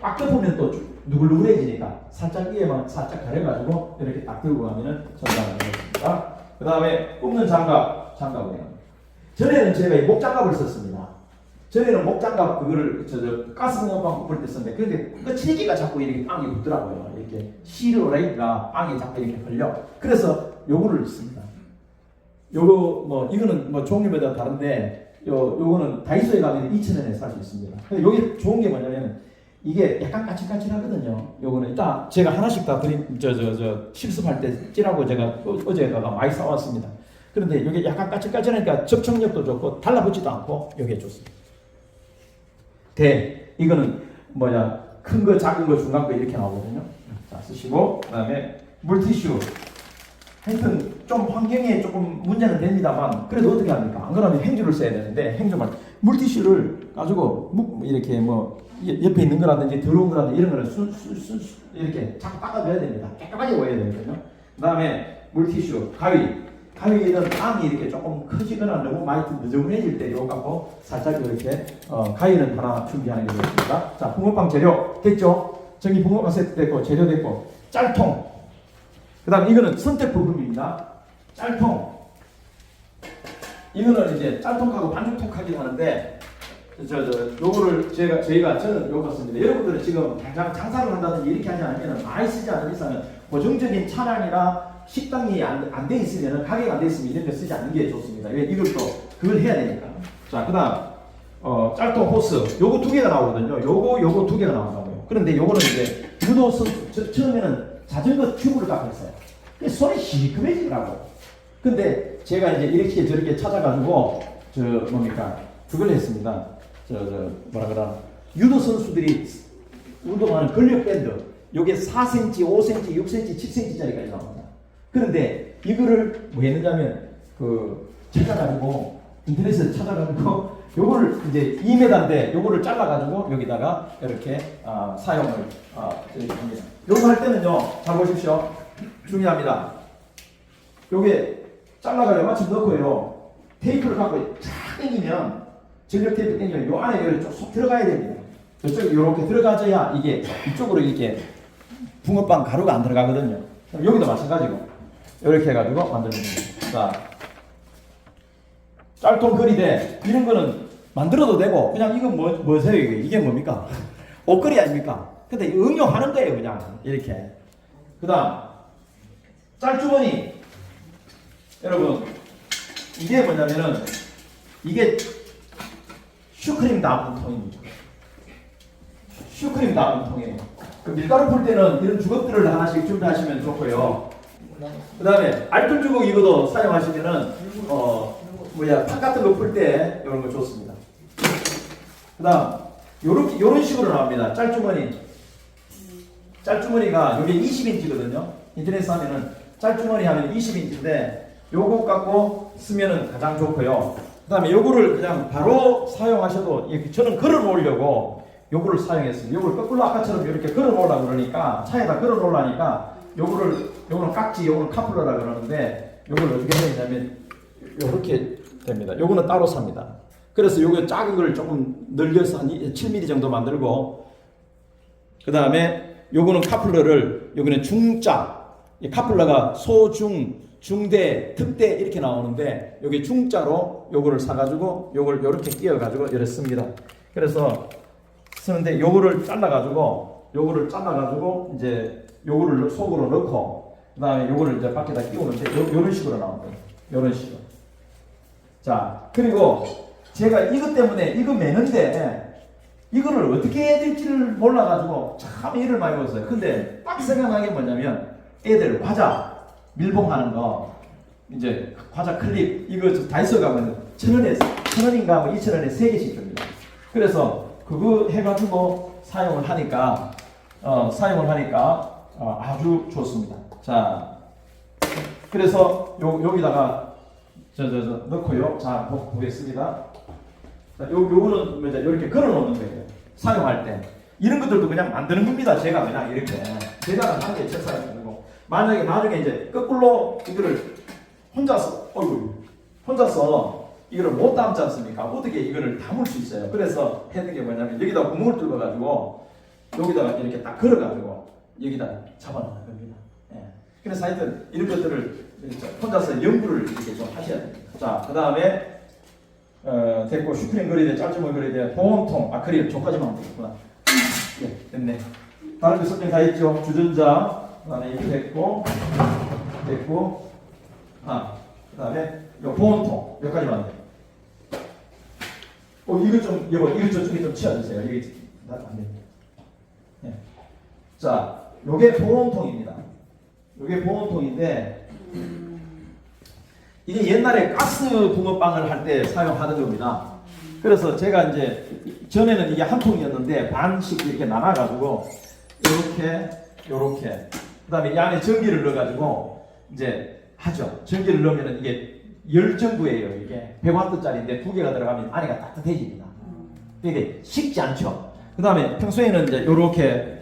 꽉 덮으면 또 누글누글해지니까 살짝 위에만 살짝 가려가지고 이렇게 딱 들고 가면은 전달을 하겠습니다. 그 다음에 굽는 장갑이에요. 전에는 제가 이 목장갑을 썼습니다. 전에는 목장갑 그거를 가스공업방 굽을 때 썼는데 근데 그 칠기가 자꾸 이렇게 빵이 붙더라고요. 이렇게 시로라이가 빵이 자꾸 이렇게 걸려. 그래서 요거를 씁니다. 요거 뭐 이거는 뭐 종류마다 다른데 요거는 다이소에 가면 2,000원에 살 수 있습니다. 근데 요게 좋은 게 뭐냐면 이게 약간 까칠까칠하거든요. 요거는 일단 제가 하나씩 다 실습할 때 찌라고 제가 어제다가 많이 사왔습니다. 그런데 이게 약간 까칠까칠하니까 접촉력도 좋고 달라붙지도 않고 이게 좋습니다. 이거는 큰 거, 작은 거, 중간 거 이렇게 나오거든요. 자, 쓰시고 그다음에 물티슈. 하여튼 좀 환경에 조금 문제는 됩니다만 그래도 어떻게 합니까? 안 그러면 행주를 써야 되는데 물티슈를 가지고 이렇게 옆에 있는 거라든지 더러운 거라든지 이런 거를 이렇게 자꾸 닦아줘야 됩니다. 깨끗하게 보여야 되거든요. 그다음에 물티슈, 가위는 빵이 이렇게 조금 커지거나 너무 많이 너저분해질 때 이거 갖고 살짝 이렇게 가위는 하나 준비하는 게 좋습니다. 자, 붕어빵 재료 됐죠? 전기 붕어빵 세트 됐고 재료 됐고 짤통. 그다음 이거는 선택 부분입니다. 짤통. 이거는 이제 짤통하고 반죽통하기 하는데 요거를 저는 요거 씁니다. 여러분들은 지금 당장 장사를 한다든지 이렇게 하지 않으면 많이 쓰지 않는 이상은 고정적인 차량이나 식당이 안 돼 있으면 가게가 안 돼 있으면 이런 거 쓰지 않는 게 좋습니다. 왜 이걸 또 그걸 해야 되니까. 자, 그다음 짤통 호스 요거 2개가 나오거든요. 요거 2개가 나온다고요. 그런데 요거는 이제 유도 처음에는 자전거 튜브를 갖고 있어요. 손이 시큼해지더라고. 근데 제가 이제 이렇게 저렇게 찾아가지고 그걸 했습니다. 유도 선수들이 운동하는 근력 밴드 요게 4cm, 5cm, 6cm, 7cm짜리까지 나옵니다. 그런데 이거를 뭐 했느냐면 찾아가지고 인터넷에서 찾아가지고 요거를 이제 2m인데 요거를 잘라가지고 여기다가 이렇게 사용을 이렇게 합니다. 요거 할 때는요, 잘 보십시오. 중요합니다. 요게 잘라가지고 마침 넣고요. 테이프를 갖고 쫙 당기면 전력 테이프 당기면 요 안에 이렇게 쏙 들어가야 됩니다. 이쪽에 이렇게 들어가줘야 이게 이쪽으로 이렇게 붕어빵 가루가 안 들어가거든요. 여기도 마찬가지고 이렇게 해가지고 만들면 됩니다. 자, 짤통 거리대 이런 거는 만들어도 되고 그냥 이건 뭐세요? 이게 뭡니까? 옷걸이 아닙니까? 근데 응용하는 거예요, 그냥 이렇게. 그다음 짤주머니. 여러분 이게 뭐냐면은 이게 슈크림 담은 통입니다. 슈크림 담은 통이에요. 그 밀가루 풀 때는 이런 주걱들을 하나씩 준비하시면 좋고요. 그다음에 알뜰 주걱 이거도 사용하시면은 팥 같은 거 풀 때 이런 거 좋습니다. 그다음 요런 식으로 나옵니다. 짤주머니. 짤주머니가 이게 20인치거든요. 인터넷에 하면은 짤주머니 하면 20인치인데 요거 갖고 쓰면은 가장 좋고요. 그다음에 요거를 그냥 바로 사용하셔도 저는 걸어 놓으려고 요거를 사용했습니다. 요걸 거꾸로 아까처럼 이렇게 걸어 놓으려고 그러니까 차에다 걸어 놓으려니까 요거는 깍지, 요거는 카플러라 그러는데 요걸 어떻게 해야 되냐면 요렇게 됩니다. 요거는 따로 삽니다. 그래서 요거 작은 걸 조금 늘려서 한 7mm 정도 만들고 그다음에 요거는 카플러를 요거는 중짜. 이 카플러가 소중, 중대, 특대 이렇게 나오는데 여기 중자로 요거를 사가지고 요걸 요렇게 끼워가지고 이렇게 씁니다. 그래서 쓰는데 요거를 잘라가지고 이제 요거를 속으로 넣고 그 다음에 요거를 이제 밖에다 끼우는데 요런 식으로 나옵니다. 요런 식으로. 자, 그리고 제가 이것 때문에 이거 매는데 이거를 어떻게 해야 될지를 몰라가지고 참 일을 많이 벌었어요. 근데 딱 생각나는 게 뭐냐면 애들 과자 밀봉하는 거 이제 과자 클립 이거 다이소 가면 1,000원인가 하면 2,000원에 3개씩 줍니다. 그래서 그거 해가지고 사용을 하니까 아주 좋습니다. 자, 그래서 여기다가 넣고요. 자, 보겠습니다. 자, 요거는 이제 이렇게 걸어 놓는 거예요. 사용할 때. 이런 것들도 그냥 만드는 겁니다. 제가 그냥 이렇게. 제가 하는 게 제사용이고. 만약에 나중에 이제 거꾸로 이거를 혼자서 이거를 못 담지 않습니까? 어떻게 이거를 담을 수 있어요? 그래서 했는 게 뭐냐면 여기다 구멍을 뚫어가지고 여기다가 이렇게 딱 걸어가지고 여기다 잡아놓는 겁니다. 예. 그래서 하여튼 이런 것들을 혼자서 연구를 이렇게 좀 하셔야 됩니다. 자, 그 다음에 됐고 슈크림 그리드, 짤주머니 그리드, 보온통, 아크릴 저까지만 하면 되겠구나. 예, 됐네. 다른 거 설명 다 했죠. 주전자, 그 다음에 이렇게 됐고, 그 다음에 요 보온통, 여기까지만 하면 돼요. 이거 저쪽에 좀 치워주세요. 이게 안 됩니다. 예. 자, 요게 보온통입니다. 요게 보온통인데, 이게 옛날에 가스 붕어빵을 할 때 사용하던 겁니다. 그래서 제가 이제 전에는 이게 한 통이었는데 반씩 이렇게 나눠가지고 요렇게 그다음에 이 안에 전기를 넣어가지고 이제 하죠. 전기를 넣으면 이게 열전구예요. 이게 100W짜리인데 2개가 들어가면 안에가 따뜻해집니다. 이게 식지 않죠. 그다음에 평소에는 이제 요렇게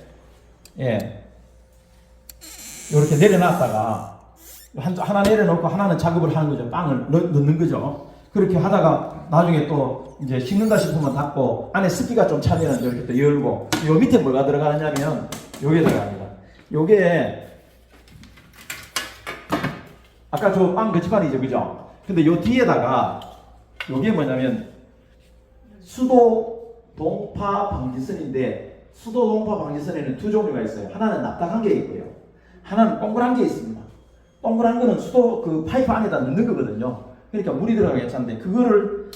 내려놨다가 하나 내려놓고 하나는 작업을 하는 거죠. 빵을 넣는 거죠. 그렇게 하다가 나중에 또 이제 식는다 싶으면 닫고 안에 습기가 좀 차면 이렇게 또 열고 요 밑에 뭐가 들어가느냐면 요게 들어갑니다. 요게 아까 저 빵 거치판이죠, 그죠? 근데 요 뒤에다가 요게 뭐냐면 수도 동파 방지선인데 수도 동파 방지선에는 두 종류가 있어요. 하나는 납작한 게 있고요. 하나는 동그란 게 있습니다. 동그란 거는 수도 그 파이프 안에다 넣는 거거든요. 그러니까 물이 들어가기 괜찮은데 그거를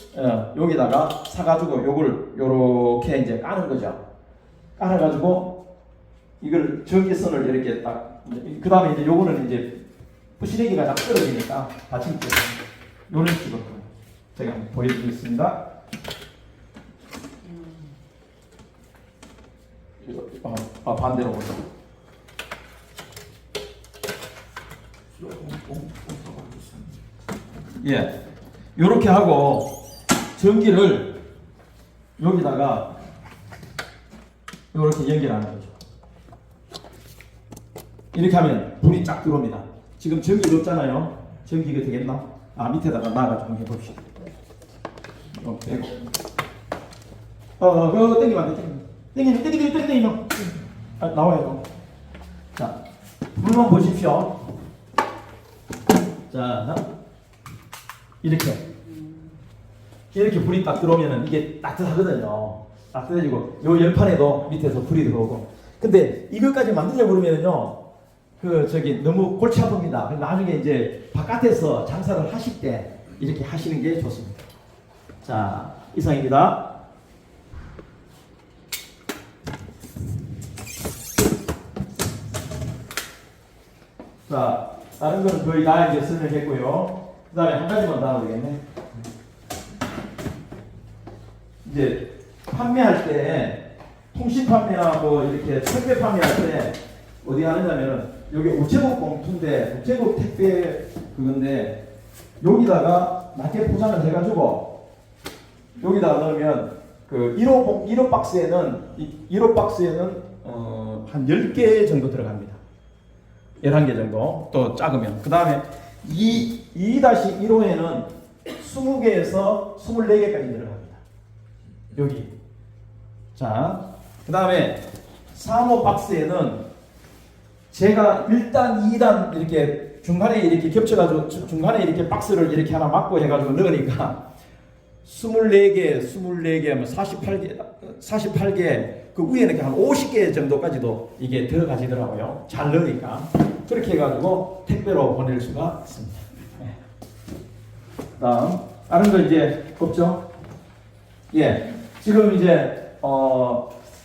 여기다가 사가지고 요걸 요렇게 이제 까는 거죠. 깔아가지고 이걸 전기선을 이렇게 딱 그 다음에 이제 요거는 이제 부시래기가 딱 떨어지니까 받침대 요런 식으로 제가 한번 보여드리겠습니다. 반대로 보자. 예, 요렇게 하고 전기를 여기다가 요렇게 연결하는 거죠. 이렇게 하면 불이 쫙 들어옵니다. 지금 전기가 없잖아요. 전기가 되겠나? 밑에다가 놔가지고 한번 해봅시다. 빼고. 그거 땡기면 안 돼. 땡기면. 나와요. 자, 불만 보십시오. 자, 이렇게 불이 딱 들어오면은 이게 따뜻하거든요. 따뜻해지고 요 열판에도 밑에서 불이 들어오고. 근데 이것까지 만들려고 그러면요, 너무 골치 아픕니다. 그래서 나중에 이제 바깥에서 장사를 하실 때 이렇게 하시는 게 좋습니다. 자, 이상입니다. 자, 다른 거는 거의 다 이제 설명했고요. 그 다음에 한 가지만 더 하면 되겠네. 이제 판매할 때, 통신 판매하고 이렇게 택배 판매할 때 어디 하느냐면은, 여기 우체국 봉투인데, 우체국 택배 그건데, 여기다가 낮게 포장을 해가지고, 여기다가 넣으면, 그 1호 박스에는, 1호 박스에는, 한 10개 정도 들어갑니다. 11개 정도, 또 작으면. 그 다음에 2-1호에는 20개에서 24개까지 들어갑니다. 여기. 자, 그 다음에 3호 박스에는 제가 1단, 2단 이렇게 중간에 이렇게 겹쳐가지고 중간에 이렇게 박스를 이렇게 하나 막고 해가지고 넣으니까 24개, 24개, 48개, 그 위에는 한 50개 정도까지도 이게 들어가지더라고요. 잘 넣으니까. 그렇게 해가지고 택배로 보낼 수가 있습니다. 네. 다음, 다른 거 이제 없죠? 예. 지금 이제,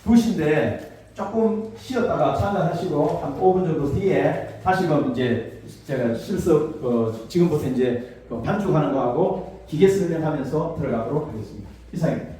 2시인데 조금 쉬었다가 찬잔하시고 한 5분 정도 뒤에 다시금 이제 제가 실습, 지금부터 이제 반죽하는 거하고 기계 설명하면서 들어가도록 하겠습니다. 이상입니다.